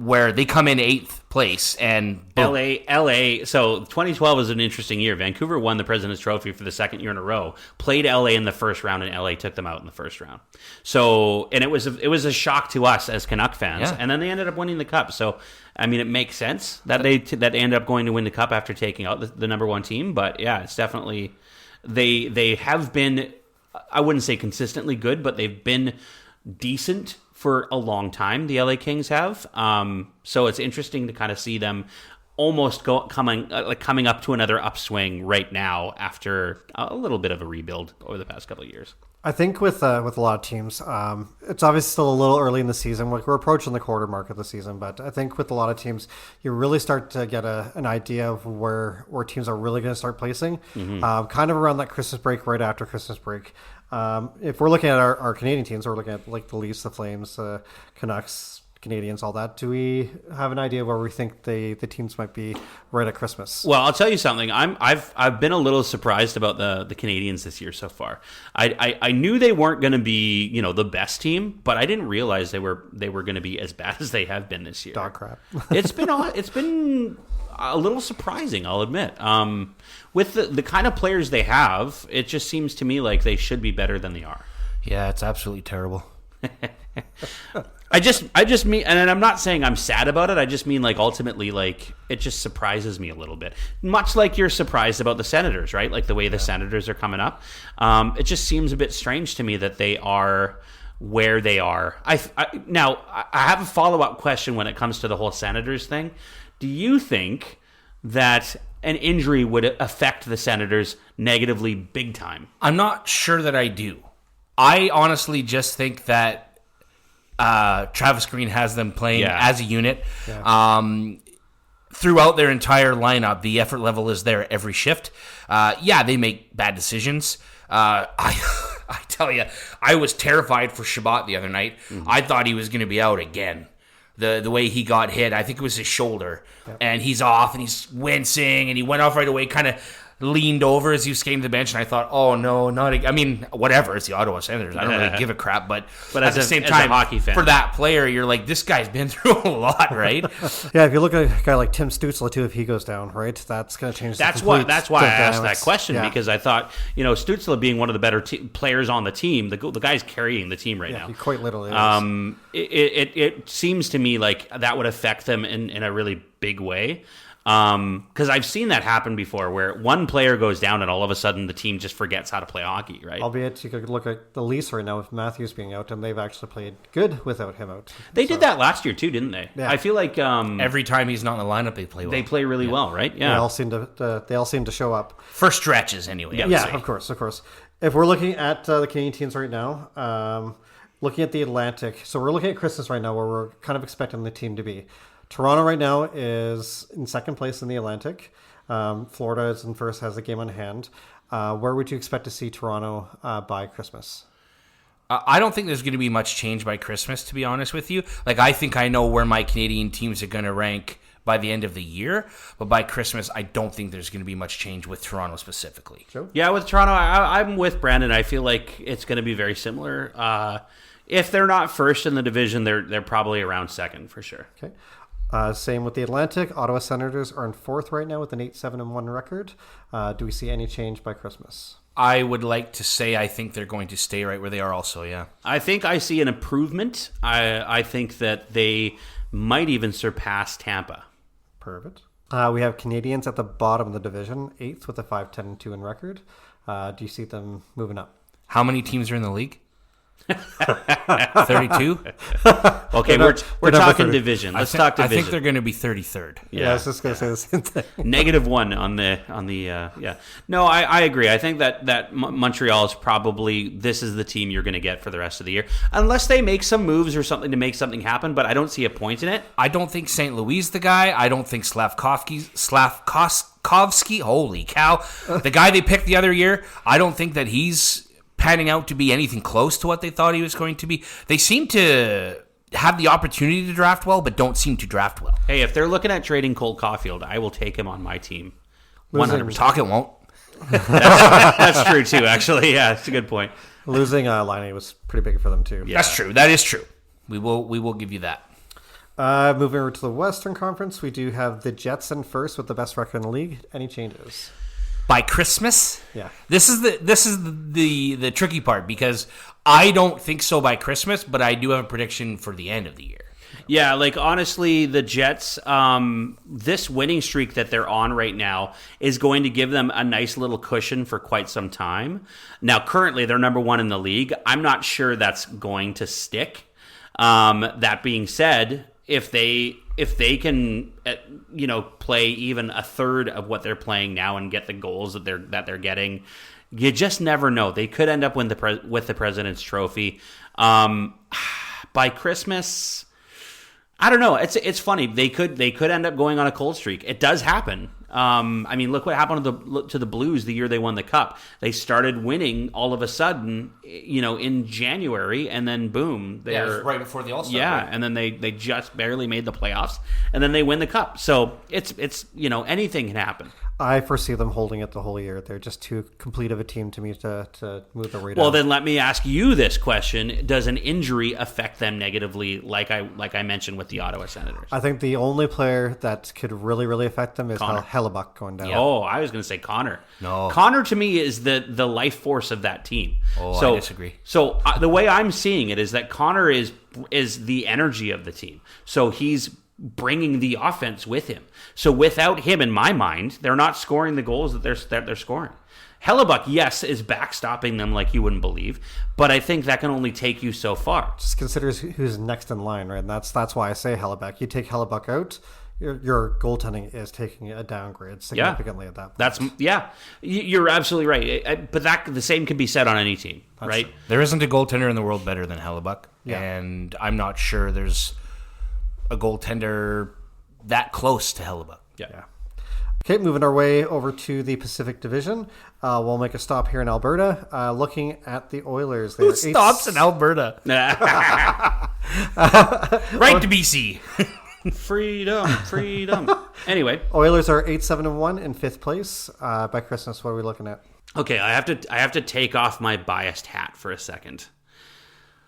Where they come in 8th place and boom. LA. So 2012 was an interesting year. Vancouver won the President's Trophy for the 2nd year in a row. Played LA in the first round, and LA took them out in the first round. So, and it was a shock to us as Canuck fans. Yeah. And then they ended up winning the cup. So, it makes sense that they end up going to win the cup after taking out the number 1 team. But yeah, it's definitely they have been, I wouldn't say consistently good, but they've been decent for a long time, the LA Kings have. So it's interesting to kind of see them almost coming up to another upswing right now after a little bit of a rebuild over the past couple of years. I think with a lot of teams, it's obviously still a little early in the season. Like we're approaching the quarter mark of the season, but I think with a lot of teams, you really start to get an idea of where teams are really going to start placing, kind of around that Christmas break, right after Christmas break. If we're looking at our Canadian teams, we're looking at like the Leafs, the Flames, Canucks, Canadians, all that. Do we have an idea where we think the teams might be right at Christmas? Well, I'll tell you something. I've been a little surprised about the Canadians this year so far. I knew they weren't going to be the best team, but I didn't realize they were going to be as bad as they have been this year. Dog crap. It's been a little surprising, I'll admit. With the kind of players they have, it just seems to me like they should be better than they are. Yeah, it's absolutely terrible. I just mean, and I'm not saying I'm sad about it. I just mean like ultimately, like it just surprises me a little bit. Much like you're surprised about the Senators, right? Like the way the Senators are coming up. It just seems a bit strange to me that they are where they are. Now I have a follow-up question when it comes to the whole Senators thing. Do you think that an injury would affect the Senators negatively big time? I'm not sure that I do. I honestly just think that Travis Green has them playing as a unit. Yeah. Throughout their entire lineup, the effort level is there every shift. They make bad decisions. I tell you, I was terrified for Shabbat the other night. Mm-hmm. I thought he was going to be out again. The way he got hit, I think it was his shoulder. Yep. And he's off, and he's wincing, and he went off right away, kind of leaned over as he was skating to the bench, and I thought, oh no, not again. I mean, whatever, it's the Ottawa Senators. I don't really give a crap, but at the same time, a hockey fan, for that player, you're like, this guy's been through a lot, right? Yeah, if you look at a guy like Tim Stützle too, if he goes down, right, that's going to change. That's why I asked that question, because I thought, Stützle being one of the better players on the team, the guy's carrying the team right now. He quite literally is. It seems to me like that would affect them in a really big way. Because I've seen that happen before, where one player goes down and all of a sudden the team just forgets how to play hockey, right? Albeit you could look at the Leafs right now with Matthews being out, and they've actually played good without him out. They did that last year too, didn't they? Yeah. I feel like every time he's not in the lineup, they play well. They play really well, right? Yeah, they all seem to show up for stretches anyway. Yeah, of course. If we're looking at the Canadian teams right now, looking at the Atlantic, so we're looking at Christmas right now, where we're kind of expecting the team to be. Toronto right now is in second place in the Atlantic. Florida is in first, has a game on hand. Where would you expect to see Toronto by Christmas? I don't think there's going to be much change by Christmas, to be honest with you. Like, I think I know where my Canadian teams are going to rank by the end of the year, but by Christmas, I don't think there's going to be much change with Toronto specifically. Sure. Yeah, with Toronto, I'm with Brandon. I feel like it's going to be very similar. If they're not first in the division, they're probably around second for sure. Okay. Same with the Atlantic. Ottawa Senators are in fourth right now with an 8-7-1 record. Do we see any change by Christmas? I would like to say I think they're going to stay right where they are also, yeah. I think I see an improvement. I think that they might even surpass Tampa. Perfect. We have Canadians at the bottom of the division, 8th with a 5-10-2 in record. Do you see them moving up? How many teams are in the league? 32. Okay, we're talking division. Let's talk division. I think they're going to be 33rd. Yeah, I was just going to say the same thing. -1 on the yeah. No, I agree. I think that Montreal is probably, this is the team you're going to get for the rest of the year, unless they make some moves or something to make something happen. But I don't see a point in it. I don't think St. Louis is the guy. I don't think Slavkovsky. Holy cow! The guy they picked the other year. I don't think that he's panning out to be anything close to what they thought he was going to be. They seem to have the opportunity to draft well, but don't seem to draft well. Hey, if they're looking at trading Cole Caulfield, I will take him on my team. 100%. Talking won't. That's true too, actually. Yeah, it's a good point. Losing Laine was pretty big for them too. Yeah. That's true. That is true. We will give you that. Moving over to the Western Conference, we do have the Jets in first with the best record in the league. Any changes? By Christmas? Yeah. This is the tricky part, because I don't think so by Christmas, but I do have a prediction for the end of the year. Yeah, like honestly, the Jets, this winning streak that they're on right now is going to give them a nice little cushion for quite some time. Now, currently, they're number 1 in the league. I'm not sure that's going to stick. That being said, if they can play even a third of what they're playing now and get the goals that they're getting, you just never know. They could end up with the President's Trophy by Christmas. I don't know. It's funny. They could end up going on a cold streak. It does happen. I mean, look what happened to the Blues the year they won the Cup. They started winning all of a sudden, in January, and then boom, it was right before the All-Star. Yeah, break. and then they just barely made the playoffs, and then they win the Cup. So it's anything can happen. I foresee them holding it the whole year. They're just too complete of a team to me to move the rate. Well, then let me ask you this question: does an injury affect them negatively, like I mentioned with the Ottawa Senators? I think the only player that could really, really affect them is Hellebuck going down. Oh, I was going to say Connor. No. Connor to me is the life force of that team. Oh, so, I disagree. So the way I'm seeing it is that Connor is the energy of the team. So he's bringing the offense with him. So without him, in my mind, they're not scoring the goals that they're scoring. Hellebuck, yes, is backstopping them like you wouldn't believe, but I think that can only take you so far. Just consider who's next in line, right? And that's why I say Hellebuck. You take Hellebuck out, your goaltending is taking a downgrade significantly at that point. You're absolutely right. But the same can be said on any team, right? There isn't a goaltender in the world better than Hellebuck, Yeah. and I'm not sure there's a goaltender that close to Hellebuck. Yeah. Okay, moving our way over to the Pacific Division. We'll make a stop here in Alberta. Looking at the Oilers. Who stops in Alberta? Right to BC. Freedom. Anyway, Oilers are 8-7-1 in fifth place. By Christmas, what are we looking at? okay, I have to take off my biased hat for a second.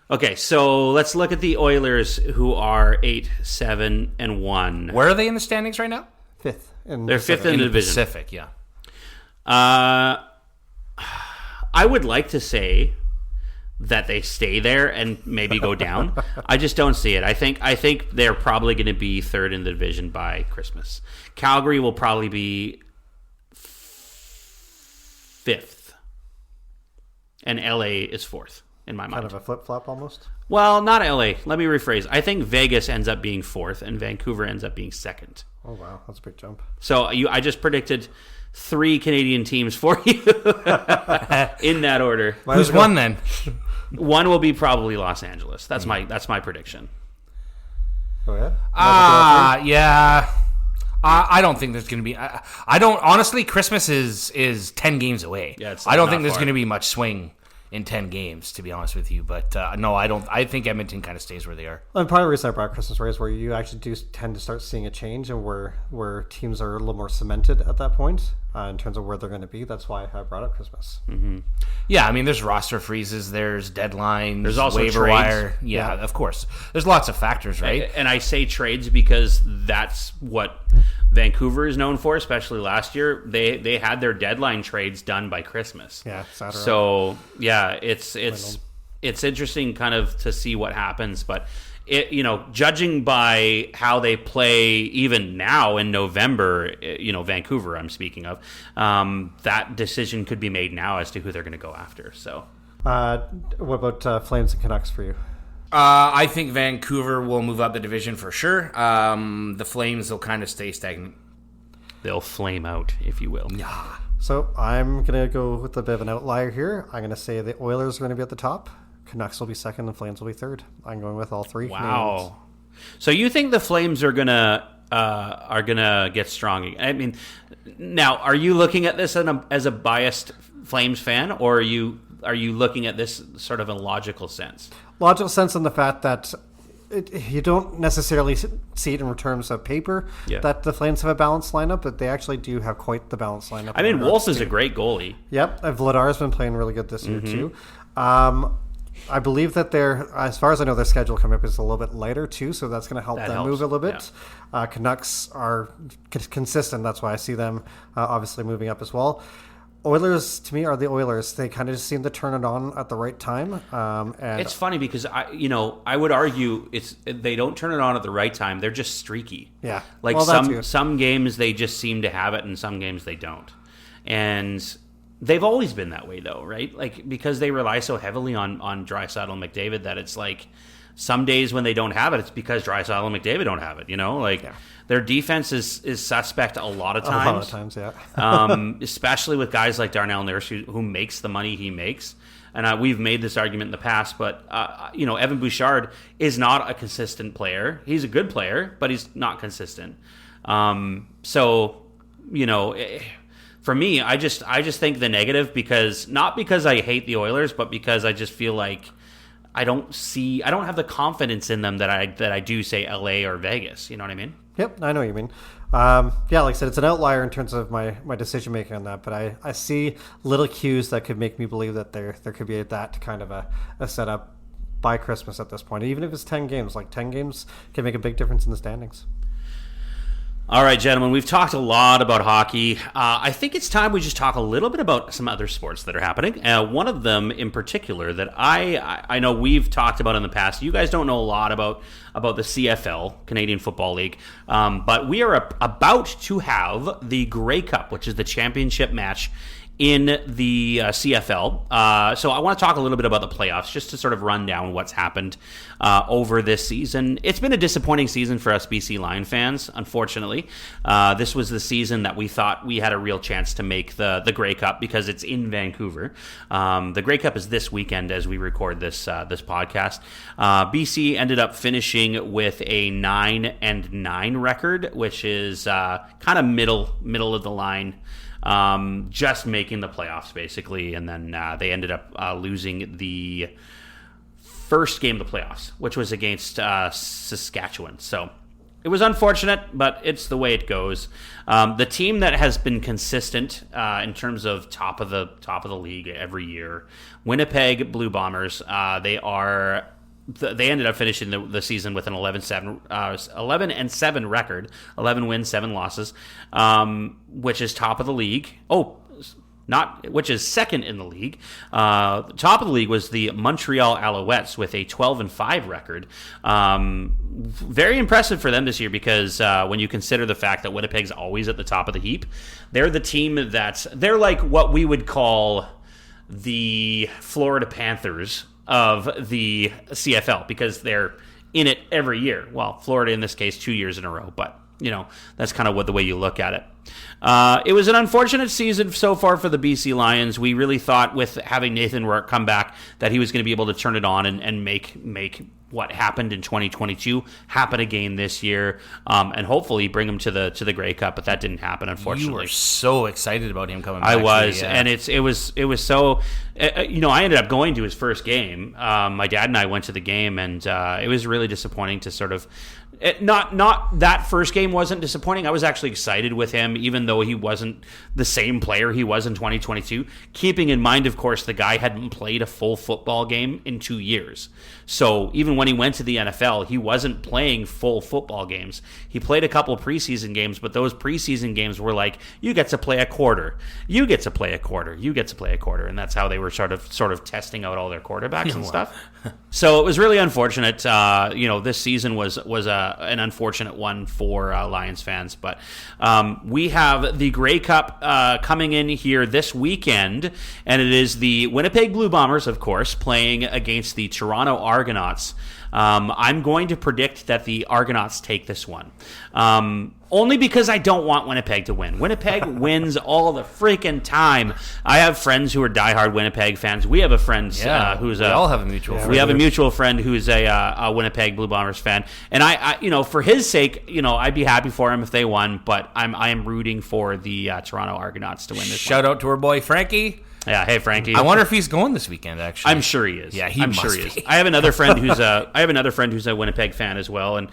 Okay, so let's look at the Oilers, who are 8-7-1. Where are they in the standings right now? Fifth. They're fifth in the division. Pacific, yeah. I would like to say that they stay there and maybe go down. I just don't see it. I think they're probably going to be third in the division by Christmas. Calgary will probably be fifth, and LA is fourth in my mind. Kind of a flip-flop almost? Well, not LA. Let me rephrase. I think Vegas ends up being fourth, and Vancouver ends up being second. Oh, wow. That's a big jump. So I just predicted 3 Canadian teams for you in that order. Who's won then? One will be probably Los Angeles. That's my prediction. Go ahead. Yeah. I don't think there's going to be. I don't honestly. Christmas is 10 games away. Yeah, it's I don't not think there's far. going to be much swing in 10 games, to be honest with you. But no, I don't. I think Edmonton kind of stays where they are. And part of the reason I brought Christmas Race where you actually do tend to start seeing a change and where teams are a little more cemented at that point in terms of where they're going to be. That's why I brought up Christmas. Mm-hmm. Yeah, I mean, there's roster freezes, there's deadlines, There's also waiver trades. wire. Yeah, of course. There's lots of factors, right? And I say trades because that's what Vancouver is known for, especially last year. They had their deadline trades done by Christmas. Yeah, Saturday. So yeah, it's interesting kind of to see what happens, but judging by how they play even now in November, Vancouver I'm speaking of, that decision could be made now as to who they're going to go after. So what about Flames and Canucks for you? I think Vancouver will move up the division for sure. The Flames will kind of stay stagnant. they'll flame out, if you will. Yeah. So I'm going to go with a bit of an outlier here. I'm going to say the Oilers are going to be at the top. Canucks will be second and Flames will be third. I'm going with all three. Wow. So you think the Flames are gonna get strong? I mean, now are you looking at this as a biased Flames fan, or are you looking at this sort of in a logical sense? Logical sense in the fact that you don't necessarily see it in terms of paper that the Flames have a balanced lineup, but they actually do have quite the balanced lineup. I mean, Wolf is a great goalie. Yep, Vladar's been playing really good this year too. I believe that as far as I know, their schedule coming up is a little bit lighter too, so that's going to help them move a little bit. Yeah. Canucks are consistent. That's why I see them obviously moving up as well. Oilers, to me, are the Oilers. They kind of just seem to turn it on at the right time. And it's funny because I would argue they don't turn it on at the right time. They're just streaky. Yeah, like some games they just seem to have it, and some games they don't. And they've always been that way, though, right? Like because they rely so heavily on Draisaitl and McDavid that it's like Some days when they don't have it, it's because Draisaitl and McDavid don't have it. Their defense is suspect a lot of times. A lot of times, yeah. Especially with guys like Darnell Nurse, who makes the money he makes. And we've made this argument in the past, but Evan Bouchard is not a consistent player. He's a good player, but he's not consistent. For me, I just think the negative, not because I hate the Oilers, but because I just feel like I don't have the confidence in them that I do, say, LA or Vegas. You know what I mean? Yep, I know what you mean. Like I said, it's an outlier in terms of my decision making on that, but I see little cues that could make me believe that there could be that kind of a setup by Christmas at this point. Even if it's 10 games, 10 games can make a big difference in the standings. All right, gentlemen, we've talked a lot about hockey. I think it's time we just talk a little bit about some other sports that are happening. One of them in particular that I know we've talked about in the past. You guys don't know a lot about the CFL, Canadian Football League, but we are about to have the Grey Cup, which is the championship match in the CFL. So I want to talk a little bit about the playoffs, just to sort of run down what's happened over this season. It's been a disappointing season for us BC Lion fans, unfortunately. This was the season that we thought we had a real chance to make the Grey Cup because it's in Vancouver. The Grey Cup is this weekend as we record this podcast. BC ended up finishing with a 9-9 record, which is kind of middle of the line. Just making the playoffs, basically, and then they ended up losing the first game of the playoffs, which was against Saskatchewan. So it was unfortunate, but it's the way it goes. The team that has been consistent in terms of top of the league every year, Winnipeg Blue Bombers. They ended up finishing the season with an 11-7 record, 11 wins, 7 losses, which is top of the league. Which is second in the league. Top of the league was the Montreal Alouettes with a 12-5 record. Very impressive for them this year because when you consider the fact that Winnipeg's always at the top of the heap, they're the team they're like what we would call the Florida Panthers of the CFL because they're in it every year. Well, Florida in this case 2 years in a row, but that's kind of the way you look at it. It was an unfortunate season so far for the BC Lions. We really thought with having Nathan Rourke come back that he was going to be able to turn it on and make what happened in 2022 happen again this year, and hopefully bring him to the Grey Cup. But that didn't happen, unfortunately. You were so excited about him coming back. I was, and it was so. I ended up going to his first game. My dad and I went to the game, and it was really disappointing to sort of. Not that first game wasn't disappointing. I was actually excited with him, even though he wasn't the same player he was in 2022. Keeping in mind, of course, the guy hadn't played a full football game in 2 years. So even when he went to the NFL, he wasn't playing full football games. He played a couple preseason games, but those preseason games were like, you get to play a quarter, you get to play a quarter, you get to play a quarter, and that's how they were sort of testing out all their quarterbacks and stuff. So it was really unfortunate. This season was an unfortunate one for Lions fans, but we have the Grey Cup coming in here this weekend, and it is the Winnipeg Blue Bombers, of course, playing against the Toronto Argonauts. I'm going to predict that the Argonauts take this one. Only because I don't want Winnipeg to win. Winnipeg wins all the freaking time. I have friends who are diehard Winnipeg fans. We have a friend who's we all have a mutual friend. We have a mutual friend who's a Winnipeg Blue Bombers fan. And I for his sake, I'd be happy for him if they won, but I am rooting for the Toronto Argonauts to win this Shout out to our boy Frankie. Yeah, hey Frankie. I wonder if he's going this weekend. Actually, I'm sure he is. Yeah, I'm sure he is. I have another friend who's a Winnipeg fan as well, and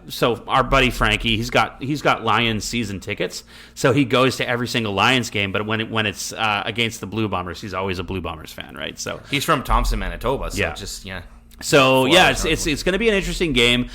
so our buddy Frankie, he's got Lions season tickets, so he goes to every single Lions game. But when it's against the Blue Bombers, he's always a Blue Bombers fan, right? So he's from Thompson, Manitoba. So So it's going to be an interesting game.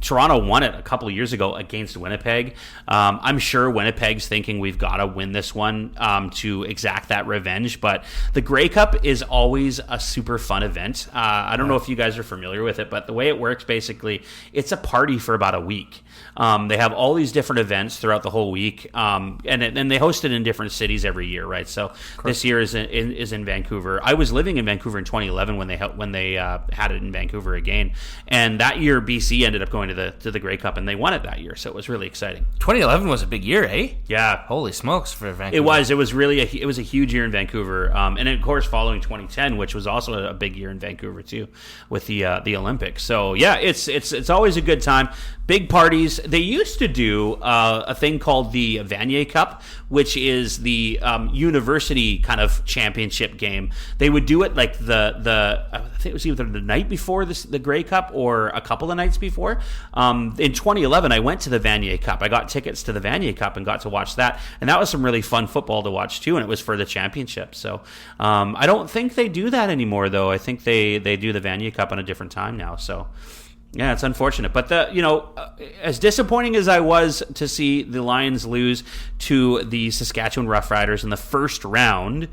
Toronto won it a couple of years ago against Winnipeg. I'm sure Winnipeg's thinking we've got to win this one to exact that revenge. But the Grey Cup is always a super fun event. I don't know if you guys are familiar with it, but the way it works, basically, it's a party for about a week. They have all these different events throughout the whole week, and they host it in different cities every year, right? So this year is in Vancouver. I was living in Vancouver in 2011 2011 when they had it in Vancouver again. And that year, BC ended up going to the Grey Cup, and they won it that year. So it was really exciting. 2011 was a big year, eh? Yeah. Holy smokes for Vancouver. It was. It was really it was a huge year in Vancouver, and of course following 2010, which was also a big year in Vancouver too, with the Olympics. So yeah, it's always a good time. Big parties. They used to do a thing called the Vanier Cup, which is the university kind of championship game. They would do it like I think it was either the night before the Grey Cup or a couple of nights before. In 2011, I went to the Vanier Cup. I got tickets to the Vanier Cup and got to watch that, and that was some really fun football to watch too. And it was for the championship. So I don't think they do that anymore, though. I think they do the Vanier Cup on a different time now. So. Yeah, it's unfortunate. But as disappointing as I was to see the Lions lose to the Saskatchewan Roughriders in the first round,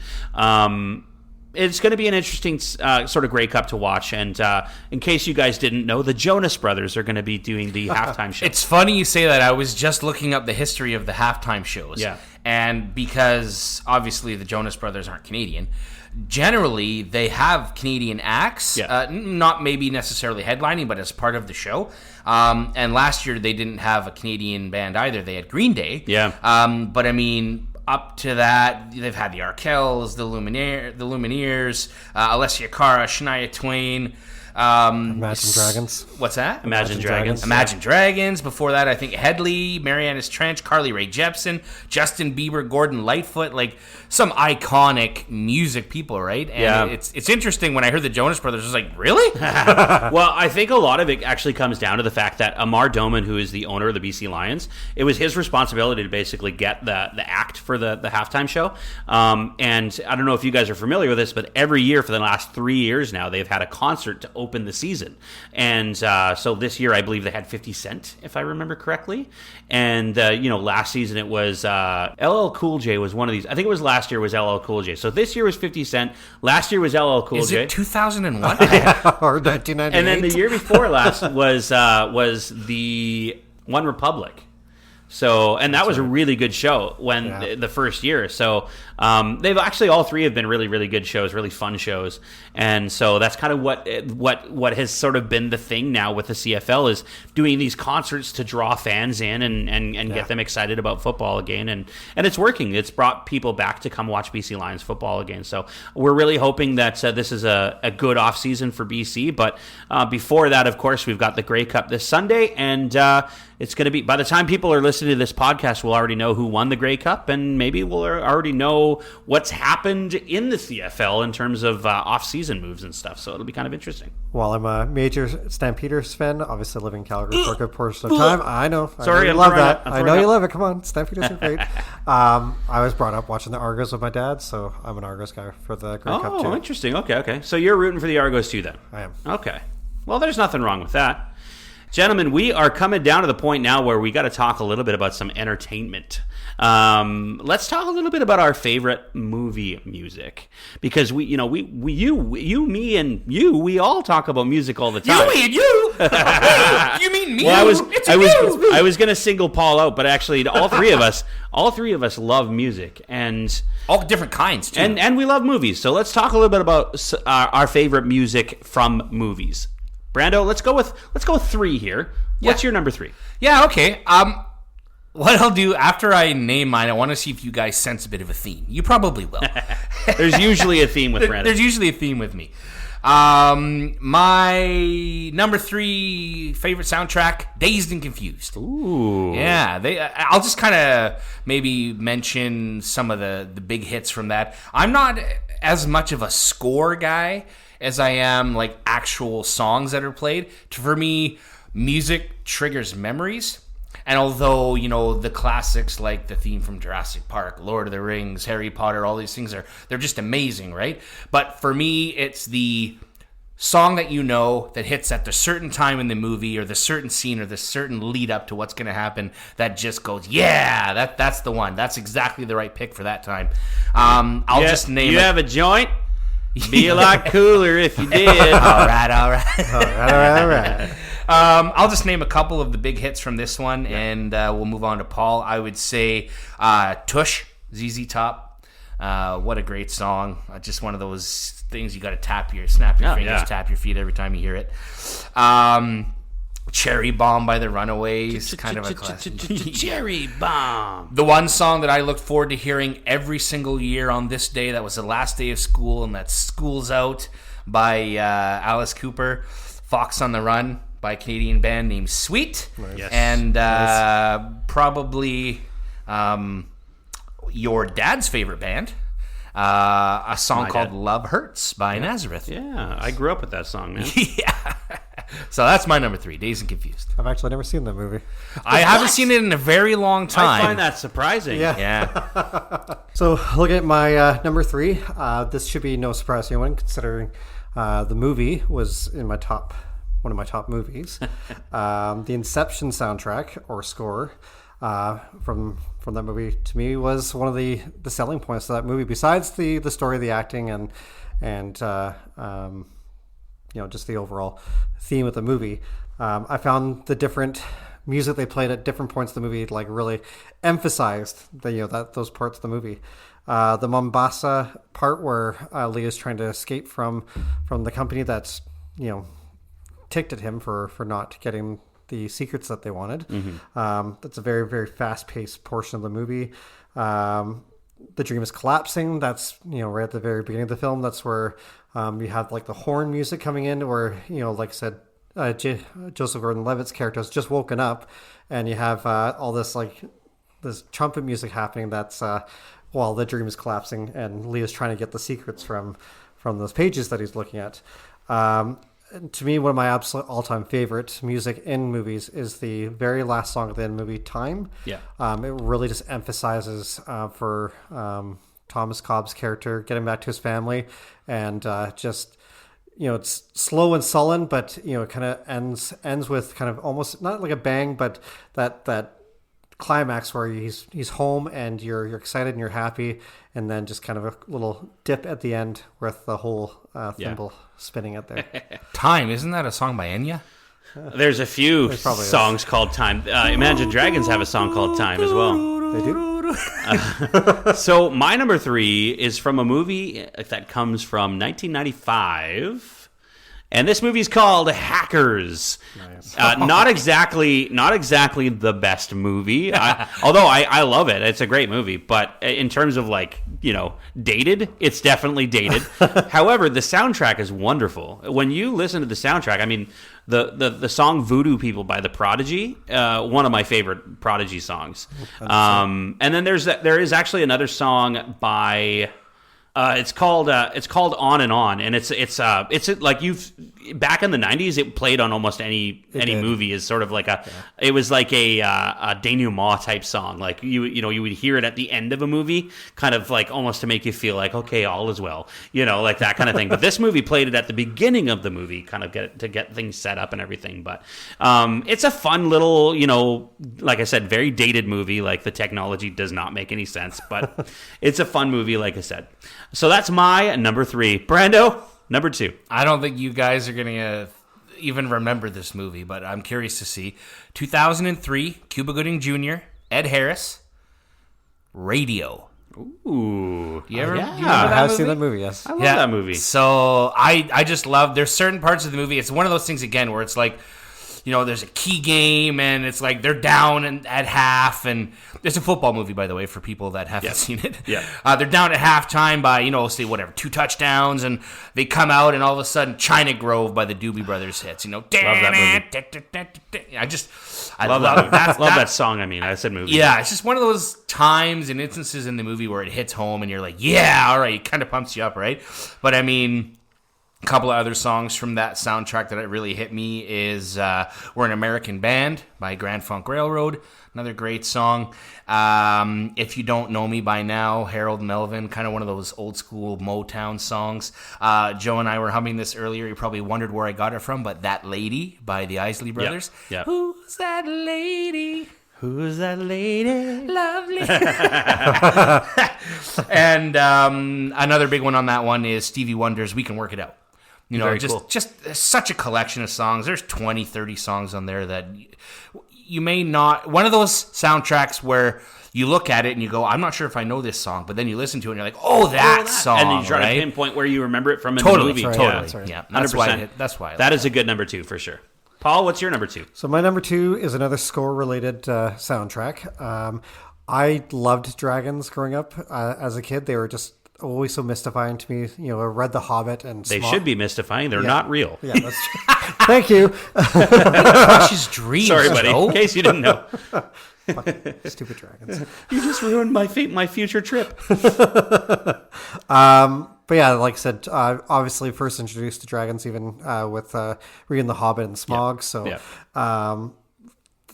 it's going to be an interesting sort of Grey Cup to watch. And in case you guys didn't know, the Jonas Brothers are going to be doing the halftime show. It's funny you say that. I was just looking up the history of the halftime shows. Yeah. And because obviously the Jonas Brothers aren't Canadian, generally they have Canadian acts, not maybe necessarily headlining, but as part of the show. And last year they didn't have a Canadian band either. They had Green Day. Yeah. But I mean, up to that, they've had the Arkells, the Lumineers, Alessia Cara, Shania Twain. Imagine Dragons. What's that? Imagine Dragons. Imagine Dragons. Before that, I think Headley, Marianas Trench, Carly Rae Jepsen, Justin Bieber, Gordon Lightfoot, like some iconic music people, right? And it's interesting when I heard the Jonas Brothers, I was like, really? Well, I think a lot of it actually comes down to the fact that Amar Doman, who is the owner of the BC Lions, it was his responsibility to basically get the act for the halftime show. And I don't know if you guys are familiar with this, but every year for the last 3 years now, they've had a concert to open the season. And so this year, I believe they had 50 Cent, if I remember correctly. And, last season it was LL Cool J was one of these. I think it was last year was LL Cool J. So this year was 50 Cent. Last year was LL Cool J. Is it 2001? Or 1998? And then the year before last was the One Republic. So, and that was a really good show the first year. So, they've actually, all three have been really, really good shows, really fun shows. And so that's kind of what has sort of been the thing now with the CFL is doing these concerts to draw fans in and get them excited about football again. And it's working. It's brought people back to come watch BC Lions football again. So we're really hoping that this is a good off season for BC. But before that, of course, we've got the Grey Cup this Sunday, and it's going to be, by the time people are listening to this podcast, we'll already know who won the Grey Cup, and maybe we'll already know what's happened in the CFL in terms of off-season moves and stuff. So it'll be kind of interesting. Well, I'm a major Stampeders fan, obviously living in Calgary for a good portion of time. I know. Sorry, I love that. I know you love it. Come on, Stampeders are great. I was brought up watching the Argos with my dad, so I'm an Argos guy for the Grey Cup too. Oh, interesting. Okay. So you're rooting for the Argos too then? I am. Okay. Well, there's nothing wrong with that. Gentlemen, we are coming down to the point now where we got to talk a little bit about some entertainment. Let's talk a little bit about our favorite movie music, because we you, me, and you, we all talk about music all the time. You, me, and you. You mean me? Well, I was going to single Paul out, but actually, all three of us love music, and all different kinds too, and we love movies. So let's talk a little bit about our favorite music from movies. Brando, let's go with 3 here. What's your number 3? Yeah, okay. What I'll do after I name mine, I want to see if you guys sense a bit of a theme. You probably will. There's usually a theme with Brando. There's usually a theme with me. My number 3 favorite soundtrack, Dazed and Confused. Ooh. Yeah, I'll just kind of maybe mention some of the big hits from that. I'm not as much of a score guy as I am like actual songs that are played. For me, music triggers memories. And although, the classics like the theme from Jurassic Park, Lord of the Rings, Harry Potter, all these things they're just amazing, right? But for me, it's the song that that hits at the certain time in the movie or the certain scene or the certain lead up to what's going to happen that just goes, yeah, that's the one. That's exactly the right pick for that time. I'll just name it. You have a joint? Be a lot cooler if you did. All right. All right. I'll just name a couple of the big hits from this one, and we'll move on to Paul. I would say Tush, ZZ Top. What a great song. Just one of those things you got to snap your fingers, tap your feet every time you hear it. Cherry Bomb by the Runaways, kind of a classic. Cherry Bomb. The one song that I looked forward to hearing every single year on this day, that was the last day of school, and that's School's Out by Alice Cooper. Fox on the Run by a Canadian band named Sweet. Nice. Yes. And probably your dad's favorite band, a song called Love Hurts by Nazareth. Yeah, I grew up with that song, man. Yeah. So that's my number 3, Dazed and Confused. I've actually never seen that movie. I haven't seen it in a very long time. I find that surprising. Yeah. So looking at my number 3, this should be no surprise to anyone, considering the movie was in one of my top movies. The Inception soundtrack or score from that movie, to me, was one of the selling points of that movie. Besides the story, the acting, and just the overall theme of the movie, I found the different music they played at different points of the movie like really emphasized those parts of the movie. The Mombasa part where Leah's trying to escape from the company that's ticked at him for not getting the secrets that they wanted. That's a very, very fast-paced portion of the movie. The dream is collapsing. That's right at the very beginning of the film. That's where you have like the horn music coming in, where like I said, Joseph Gordon-Levitt's character has just woken up, and you have all this this trumpet music happening. That's while the dream is collapsing, and Leah's trying to get the secrets from those pages that he's looking at. To me, one of my absolute all-time favorite music in movies is the very last song of the end movie, Time. Yeah. It really just emphasizes for Thomas Cobb's character getting back to his family, and it's slow and sullen, but it kind of ends with kind of almost not like a bang, but that climax where he's home and you're excited and you're happy, and then just kind of a little dip at the end with the whole thimble spinning out there. Time, isn't that a song by Enya? There's a few songs called Time. Imagine Dragons have a song called Time as well. They do? So my number 3 is from a movie that comes from 1995. And this movie is called Hackers. Nice. Not exactly the best movie. Although I love it. It's a great movie. But in terms of dated, it's definitely dated. However, the soundtrack is wonderful. When you listen to the soundtrack, I mean, the song Voodoo People by The Prodigy, one of my favorite Prodigy songs. And then there is actually another song by... It's called On and On, and it's like back in the 90s it played on almost any movie as sort of like it was like a denouement type song, like you would hear it at the end of a movie, kind of like almost to make you feel like, okay, all is well, like that kind of thing. But this movie played it at the beginning of the movie, kind of to get things set up and everything. But it's a fun little, like I said, very dated movie. Like the technology does not make any sense, but it's a fun movie, like I said. So that's my number 3. Brando, number 2. I don't think you guys are going to even remember this movie, but I'm curious to see. 2003, Cuba Gooding Jr., Ed Harris, Radio. Ooh. Do you ever? Yeah. Do you remember I that have movie? seen that movie, yes. I love that movie. So I just love, there's certain parts of the movie, it's one of those things again where it's like, there's a key game and it's like they're down at half, and it's a football movie, by the way, for people that haven't seen it. Yeah. They're down at halftime by, say whatever, 2 touchdowns, and they come out and all of a sudden China Grove by the Doobie Brothers hits, Love that movie. I love that movie. Love that song. I said movie. Yeah, it's just one of those times and instances in the movie where it hits home and you're like, yeah, all right, it kind of pumps you up, right? But a couple of other songs from that soundtrack that really hit me is We're an American Band by Grand Funk Railroad, another great song. If You Don't Know Me by Now, Harold Melvin, kind of one of those old school Motown songs. Joe and I were humming this earlier. You probably wondered where I got it from, but That Lady by the Isley Brothers. Yep. Who's that lady? Who's that lady? Lovely. And another big one on that one is Stevie Wonder's We Can Work It Out. You know, Very just cool. just such a collection of songs. There's 20, 30 songs on there that you may not... One of those soundtracks where you look at it and you go, I'm not sure if I know this song, but then you listen to it and you're like, oh, that song, and then you try right? to pinpoint where you remember it from in Totally, the movie. totally. Yeah. That's right. Yeah, that's 100%. why. That's why. I That like is a good number 2 for sure. Paul, what's your number 2? So my number 2 is another score-related soundtrack. I loved dragons growing up as a kid. They were just always so mystifying to me. You know, I read The Hobbit and They should be mystifying. They're not real. Yeah, that's true. Thank you. Crush's dreams. Sorry, buddy. Joe. In case you didn't know. Stupid dragons. You just ruined my future trip. But yeah, like I said, obviously first introduced to dragons even with reading The Hobbit and Smaug. So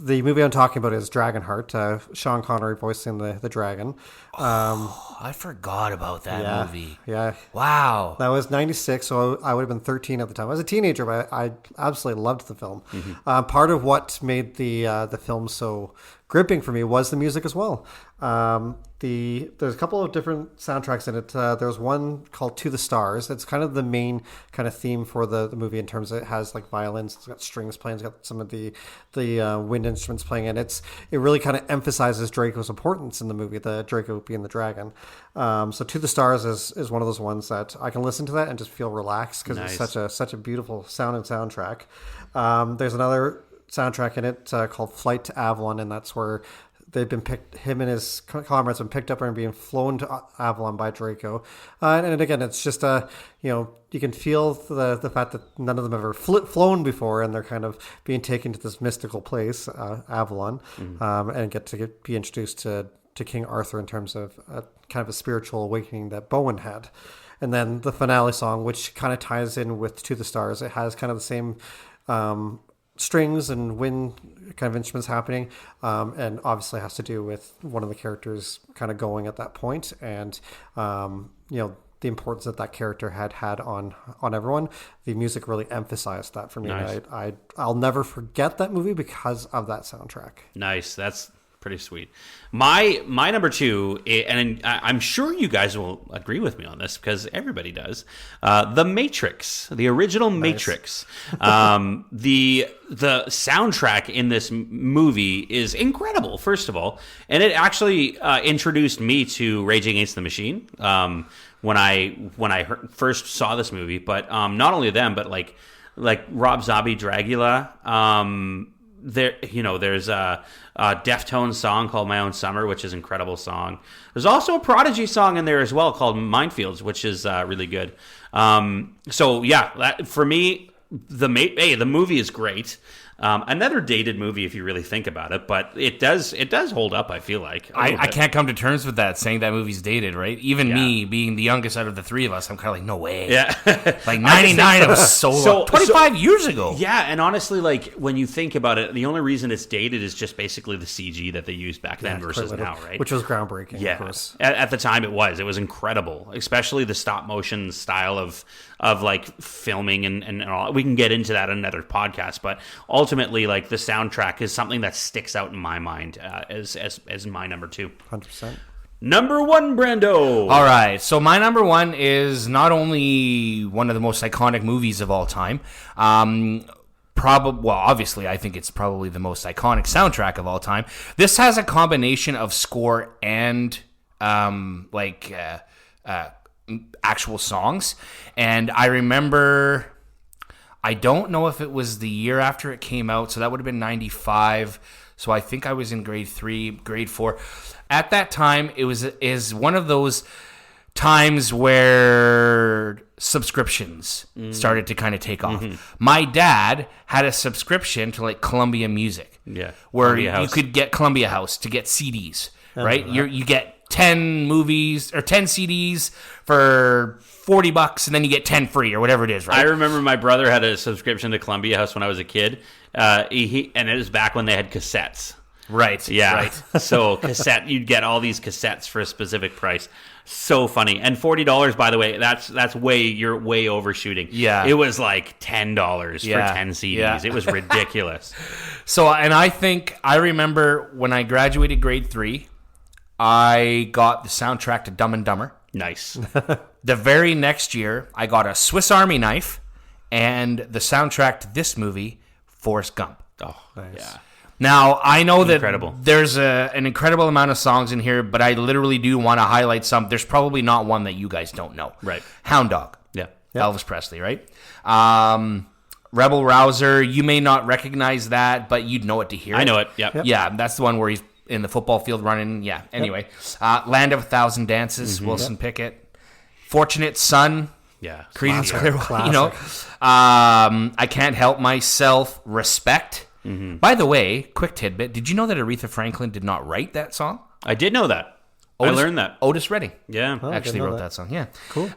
the movie I'm talking about is Dragonheart. Sean Connery voicing the dragon. I forgot about that movie. Yeah. Wow. That was 96, so I would have been 13 at the time. I was a teenager, but I absolutely loved the film. Part of what made the film so gripping for me was the music as well. There's a couple of different soundtracks in it. There's one called To the Stars. It's kind of the main kind of theme for the movie in terms of it has like violins, it's got strings playing, it's got some of the wind instruments playing, and it really kind of emphasizes Draco's importance in the movie, the Draco being the dragon. So To the Stars is one of those ones that I can listen to that and just feel relaxed because it's such a beautiful sound and soundtrack. There's another soundtrack in it called Flight to Avalon, and that's where him and his comrades have been picked up and being flown to Avalon by Draco. And again, it's just you can feel the fact that none of them have ever flown before, and they're kind of being taken to this mystical place, Avalon, and get to be introduced to King Arthur in terms of kind of a spiritual awakening that Bowen had. And then the finale song, which kind of ties in with To the Stars, it has kind of the same strings and wind kind of instruments happening, and obviously has to do with one of the characters kind of going at that point, and the importance that character had on everyone. The music really emphasized that for me. Nice. And I'll never forget that movie because of that soundtrack. Nice. That's pretty sweet. My number 2, and I'm sure you guys will agree with me on this because everybody does. The Matrix, the original Matrix. The soundtrack in this movie is incredible. First of all, and it actually introduced me to Rage Against the Machine when I first saw this movie. But not only them, but like Rob Zombie, Dragula. There's a Deftones song called My Own Summer, which is an incredible song. There's also a Prodigy song in there as well called Minefields, which is really good. For me, the movie is great. Another dated movie if you really think about it, but it does hold up, I feel like. I can't come to terms with that, saying that movie's dated, right? Even me, being the youngest out of the three of us, I'm kind of like, no way. Yeah. Like 99, it was so 25 years ago. Yeah, and honestly, like, when you think about it, the only reason it's dated is just basically the CG that they used back then versus now, right? Which was groundbreaking, yeah. of course. At the time, it was incredible, especially the stop motion style of like filming and all. We can get into that in another podcast, but ultimately, like, the soundtrack is something that sticks out in my mind as my number 2. 100%. Number 1, Brando. All right, so my number 1 is not only one of the most iconic movies of all time. Obviously, I think it's probably the most iconic soundtrack of all time. This has a combination of score and actual songs, and I remember. I don't know if it was the year after it came out, so that would have been 95. So I think I was in grade 3, grade 4. At that time, is one of those times where subscriptions started to kind of take off. My dad had a subscription to like Columbia Music, where you could get Columbia House to get CDs, right? You get 10 movies or 10 CDs for $40, and then you get 10 free or whatever it is, right? I remember my brother had a subscription to Columbia House when I was a kid, and it was back when they had cassettes. Right. Yeah. Right. So cassette, you'd get all these cassettes for a specific price. So funny. And $40, by the way, you're way overshooting. Yeah. It was like $10 for 10 CDs. Yeah. It was ridiculous. So, and I remember when I graduated grade 3, I got the soundtrack to Dumb and Dumber. Nice. The very next year, I got a Swiss Army knife and the soundtrack to this movie, Forrest Gump. Oh, Nice. yeah. Now, I know that Incredible. there's an incredible amount of songs in here, but I literally do want to highlight some. There's probably not one that you guys don't know. Right. Hound Dog. Yeah. Elvis Presley, right? Rebel Rouser, you may not recognize that, but you'd know it to hear it. I know it. Yep. Yeah, that's the one where he's in the football field running. Yeah, anyway. Land of a Thousand Dances, Wilson Pickett. Fortunate Son, Yeah. Creedence Classic. Clearwater. You know, I Can't Help Myself, Respect. By the way, quick tidbit, did you know that Aretha Franklin did not write that song? I did know that. I learned that. Otis Redding Yeah. actually didn't know wrote that. that song. Yeah. Cool.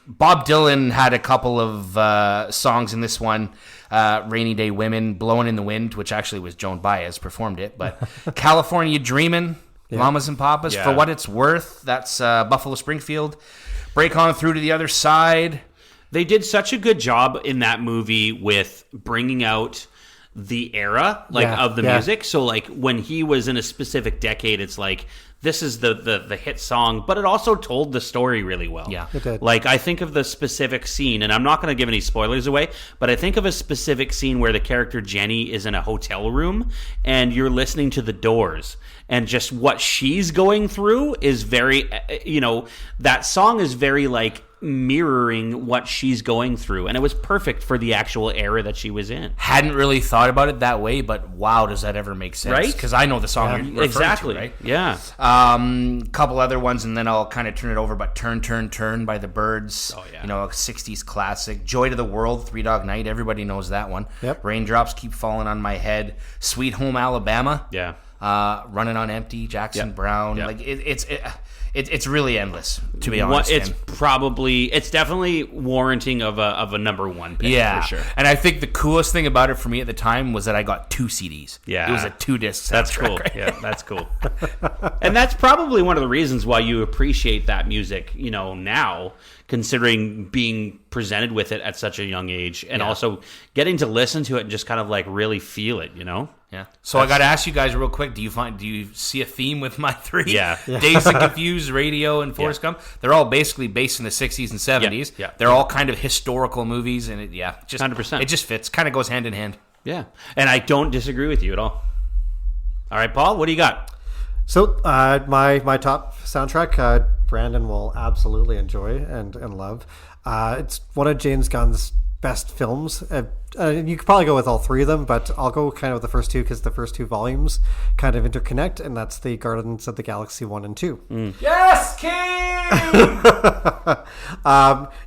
Bob Dylan had a couple of songs in this one. Rainy Day Women, Blowing in the Wind, which actually was Joan Baez performed it. But California Dreamin', Mamas and Papas, Yeah. For What It's Worth, that's Buffalo Springfield. Break On Through to the Other Side. They did such a good job in that movie with bringing out the era of the music. So like when he was in a specific decade, it's like this is the hit song, but it also told the story really well. Yeah. It did. Like I think of the specific scene, and I'm not going to give any spoilers away, but I think of a specific scene where the character Jenny is in a hotel room and you're listening to The Doors, and just what she's going through is very, that song is very like mirroring what she's going through, and it was perfect for the actual era that she was in. Hadn't really thought about it that way, but wow, does that ever make sense? Right? Because I know the song you're referring Exactly. to, right? Yeah. Couple other ones, and then I'll kind of turn it over. But Turn, Turn, Turn by the Byrds. Oh, yeah. You know, a 60s classic. Joy to the World, Three Dog Night. Everybody knows that one. Yep. Raindrops Keep Falling on My Head. Sweet Home Alabama. Yeah. Running on Empty, Jackson Yep. Brown. Yep. Like it's really endless, to be honest. It's definitely warranting of a number one pick, Yeah, for sure. and I think the coolest thing about it for me at the time was that I got 2 CDs. Yeah. It was a 2-disc soundtrack. That's cool. Right? Yeah, that's cool. And that's probably one of the reasons why you appreciate that music, now, considering being presented with it at such a young age, and also getting to listen to it and just kind of like really feel it, Yeah. So I got to ask you guys real quick: do you see a theme with my 3? Yeah. Dazed and Confused, Radio, and Forrest Gump. They're all basically based in the 60s and 70s. Yeah. They're all kind of historical movies, and just 100%. It just fits. Kind of goes hand in hand. Yeah. And I don't disagree with you at all. All right, Paul, what do you got? So my top soundtrack, Brandon will absolutely enjoy and love. It's one of James Gunn's best films. You could probably go with all 3 of them, but I'll go kind of with the first 2 because the first 2 volumes kind of interconnect, and that's the Guardians of the Galaxy 1 and 2. Yes, King.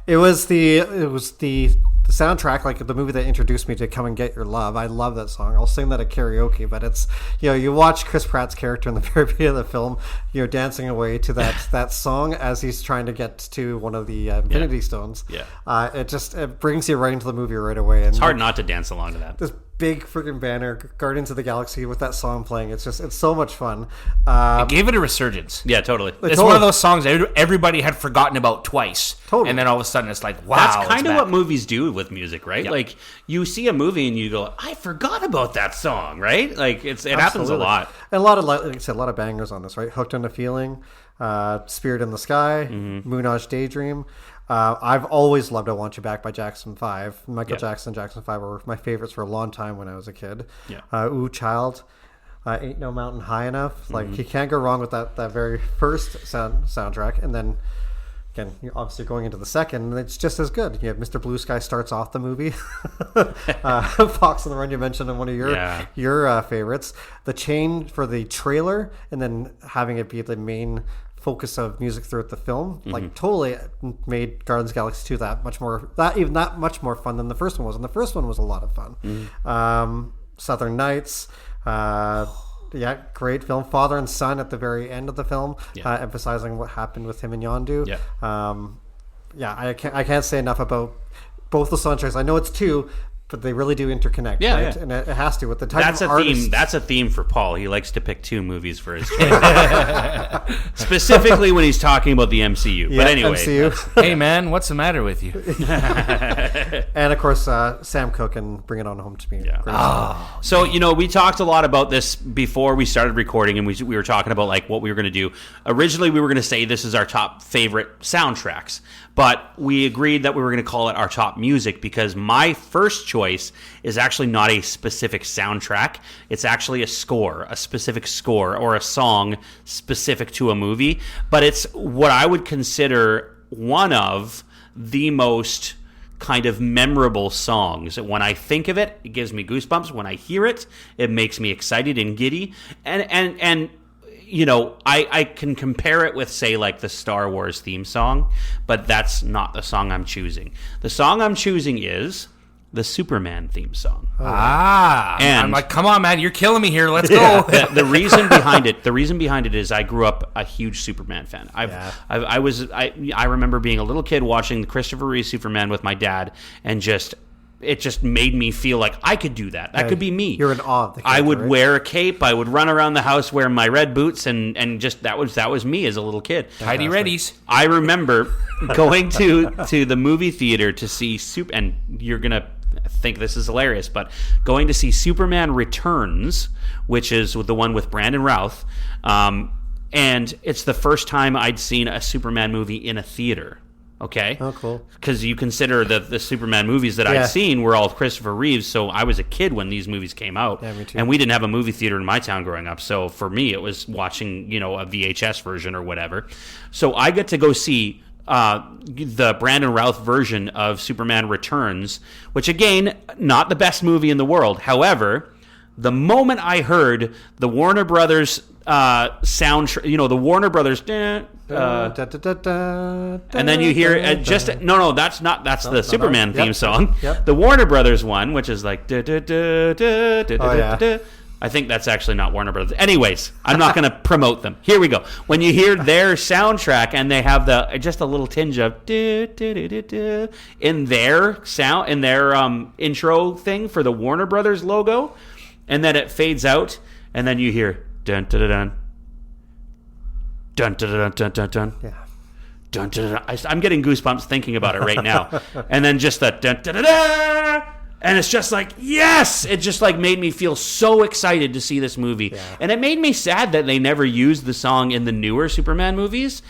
It was the soundtrack, like the movie that introduced me to Come and Get Your Love. I love that song. I'll sing that at karaoke, but it's, you watch Chris Pratt's character in the very beginning of the film, dancing away to that song as he's trying to get to one of the Infinity Stones. Yeah. It brings you right into the movie right away. And It's hard not to dance along to that. this big freaking banner, Guardians of the Galaxy, with that song playing. It's so much fun. It gave it a resurgence. Yeah, totally. It's one of those songs that everybody had forgotten about twice. Totally. And then all of a sudden it's like, wow. That's kind it's of back. what movies do with music, right? Yeah. Like you see a movie and you go, I forgot about that song, right? Like it happens a lot. And a lot of, like I said, a lot of bangers on this, right? Hooked on a Feeling, Spirit in the Sky, Moonage Daydream. I've always loved I Want You Back by Jackson 5. Michael Jackson, Jackson 5 were my favorites for a long time when I was a kid. Yeah. Ooh Child, Ain't No Mountain High Enough. Like, you can't go wrong with that very first soundtrack. And then, again, you're obviously going into the second, and it's just as good. You have Mr. Blue Sky starts off the movie. Fox on the Run you mentioned in one of your favorites. The chain for the trailer, and then having it be the main focus of music throughout the film, like totally made Guardians of the Galaxy 2 that much more fun than the first one was. And the first one was a lot of fun. Southern Nights, great film. Father and Son at the very end of the film, emphasizing what happened with him and Yondu. I can't say enough about both the soundtracks. I know it's 2, but they really do interconnect, right? And it has to with the type of artist. That's a theme for Paul. He likes to pick 2 movies for his choice. Specifically when he's talking about the MCU. But anyway. MCU. Hey, man, what's the matter with you? And, of course, Sam Cooke and Bring It On Home to Me. Yeah. So, we talked a lot about this before we started recording, and we were talking about like what we were going to do. Originally, we were going to say this is our top favorite soundtracks. But we agreed that we were going to call it our top music because my first choice is actually not a specific soundtrack. It's actually a specific score, or a song specific to a movie. But it's what I would consider one of the most kind of memorable songs. When I think of it, it gives me goosebumps. When I hear it, it makes me excited and giddy. And you know, I can compare it with, say, like the Star Wars theme song, but that's not the song I'm choosing. The song I'm choosing is the Superman theme song. And I'm like, come on, man, you're killing me here. Let's go. The reason behind it is I grew up a huge Superman fan. I remember being a little kid watching the Christopher Reeve Superman with my dad, and it just made me feel like I could do that. That could be me. You're in awe of the character, I would right? wear a cape. I would run around the house wearing my red boots, and just that was me as a little kid. Tidy readies. I remember going to the movie theater to see and you're gonna think this is hilarious, but going to see Superman Returns, which is the one with Brandon Routh, and it's the first time I'd seen a Superman movie in a theater. Okay. Oh, cool. Because you consider the Superman movies that I'd seen were all Christopher Reeves, so I was a kid when these movies came out. Yeah, me too. And we didn't have a movie theater in my town growing up, so for me it was watching, you know, a VHS version or whatever. So I get to go see the Brandon Routh version of Superman Returns, which, again, not the best movie in the world. However, the moment I heard the Warner Brothers sound, you know, the Warner Brothers, and then you hear that's the Superman theme song. Yep. The Warner Brothers one, which is like I think that's actually not Warner Brothers. Anyways, I'm not going to promote them. Here we go. When you hear their soundtrack and they have just a little tinge of in their sound, in their intro thing for the Warner Brothers logo, and then it fades out, and then you hear dun dun dun dun dun dun dun dun dun. Yeah. Dun, dun, dun, dun. I'm getting goosebumps thinking about it right now. And then just that dun, dun, dun, dun, and it's just like, yes! It just like made me feel so excited to see this movie. Yeah. And it made me sad that they never used the song in the newer Superman movies,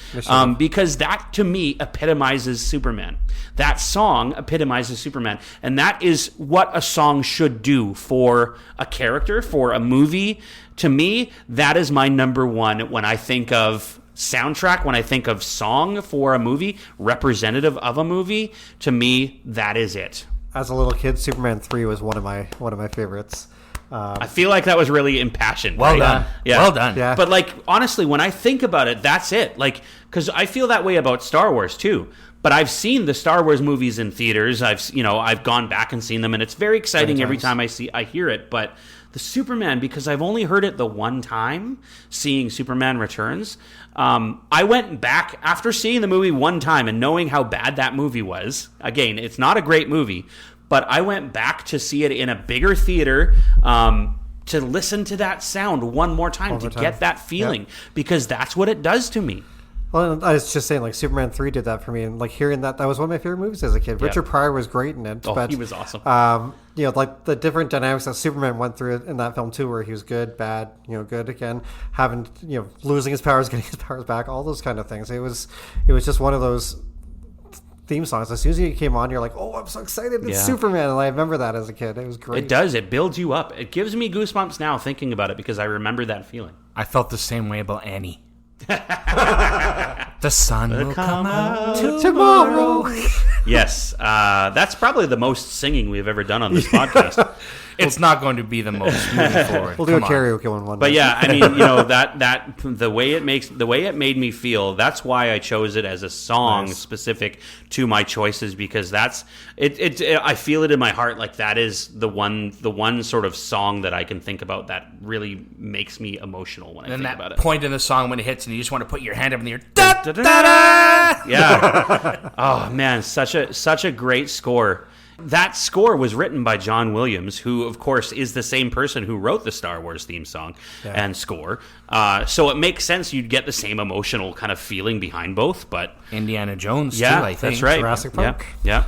because that, to me, epitomizes Superman. That song epitomizes Superman. And that is what a song should do for a character, for a movie. To me, that is my number one when I think of soundtrack, when I think of song for a movie, representative of a movie. To me, that is it. As a little kid, Superman 3 was one of my favorites. I feel like that was really impassioned. Well right? done. Yeah. Well done. Yeah. But like, honestly, when I think about it, that's it. Like, because I feel that way about Star Wars too. But I've seen the Star Wars movies in theaters. I've gone back and seen them, and it's very exciting every time I hear it. But the Superman, because I've only heard it the one time, seeing Superman Returns, I went back after seeing the movie one time and knowing how bad that movie was. Again, it's not a great movie, but I went back to see it in a bigger theater to listen to that sound one more time, get that feeling, because that's what it does to me. Well, I was just saying, like, Superman 3 did that for me, and like hearing that was one of my favorite movies as a kid. Richard Pryor was great in it. But he was awesome. Like the different dynamics that Superman went through in that film too, where he was good, bad, good again, having, losing his powers, getting his powers back, all those kind of things. It was just one of those theme songs. As soon as it came on, you're like, oh, I'm so excited, it's Superman. And I remember that as a kid. It was great. It does. It builds you up. It gives me goosebumps now thinking about it, because I remember that feeling. I felt the same way about Annie. The sun will come out tomorrow. Yes, that's probably the most singing we've ever done on this podcast. It's not going to be the most moving forward. We'll do a karaoke one But day. yeah, I mean, that the way it made me feel. That's why I chose it as a song specific to my choices, because that's it. I feel it in my heart. Like, that is the one sort of song that I can think about that really makes me emotional when I think about it. And that point in the song when it hits and you just want to put your hand up in the air. Da, da, da, da! Yeah. Oh man, such a great score. That score was written by John Williams, who, of course, is the same person who wrote the Star Wars theme song and score. So it makes sense you'd get the same emotional kind of feeling behind both. But Indiana Jones, too, I think. That's right. Jurassic Park. Yeah.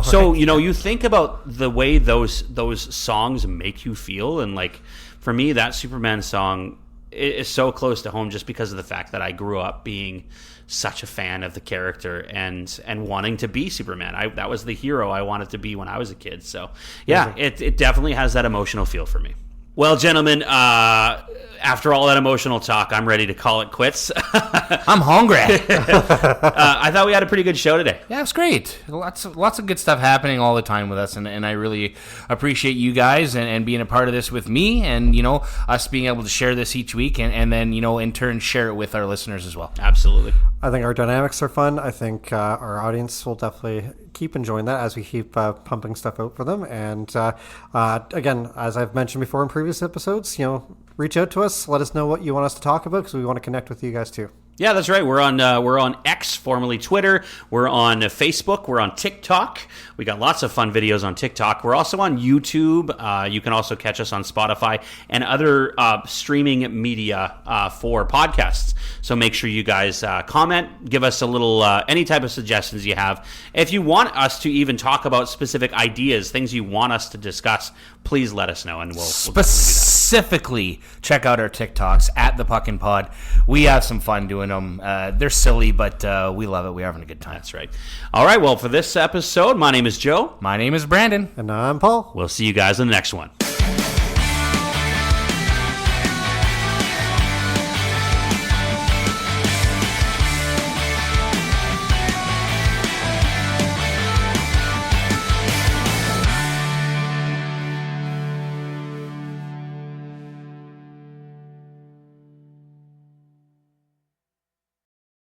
So, you think about the way those songs make you feel. And, like, for me, that Superman song is so close to home just because of the fact that I grew up being such a fan of the character and wanting to be Superman. That was the hero I wanted to be when I was a kid. So yeah, it definitely has that emotional feel for me. Well, gentlemen, after all that emotional talk, I'm ready to call it quits. I'm hungry. I thought we had a pretty good show today. Yeah, it was great. Lots of good stuff happening all the time with us, and I really appreciate you guys and being a part of this with me, and us being able to share this each week, and then in turn share it with our listeners as well. Absolutely. I think our dynamics are fun. I think our audience will definitely keep enjoying that as we keep pumping stuff out for them. And again, as I've mentioned before in previous episodes, reach out to us. Let us know what you want us to talk about because we want to connect with you guys too. Yeah, that's right. We're on X, formerly Twitter. We're on Facebook. We're on TikTok. We got lots of fun videos on TikTok. We're also on YouTube. You can also catch us on Spotify and other streaming media for podcasts. So make sure you guys comment, give us a little any type of suggestions you have. If you want us to even talk about specific ideas, things you want us to discuss, please let us know, and we'll specifically check out our TikToks at the Puckn Pod. We have some fun doing them. They're silly, but we love it. We're having a good time. That's right. All right. Well, for this episode, my name is Joe. My name is Brandon. And I'm Paul. We'll see you guys in the next one.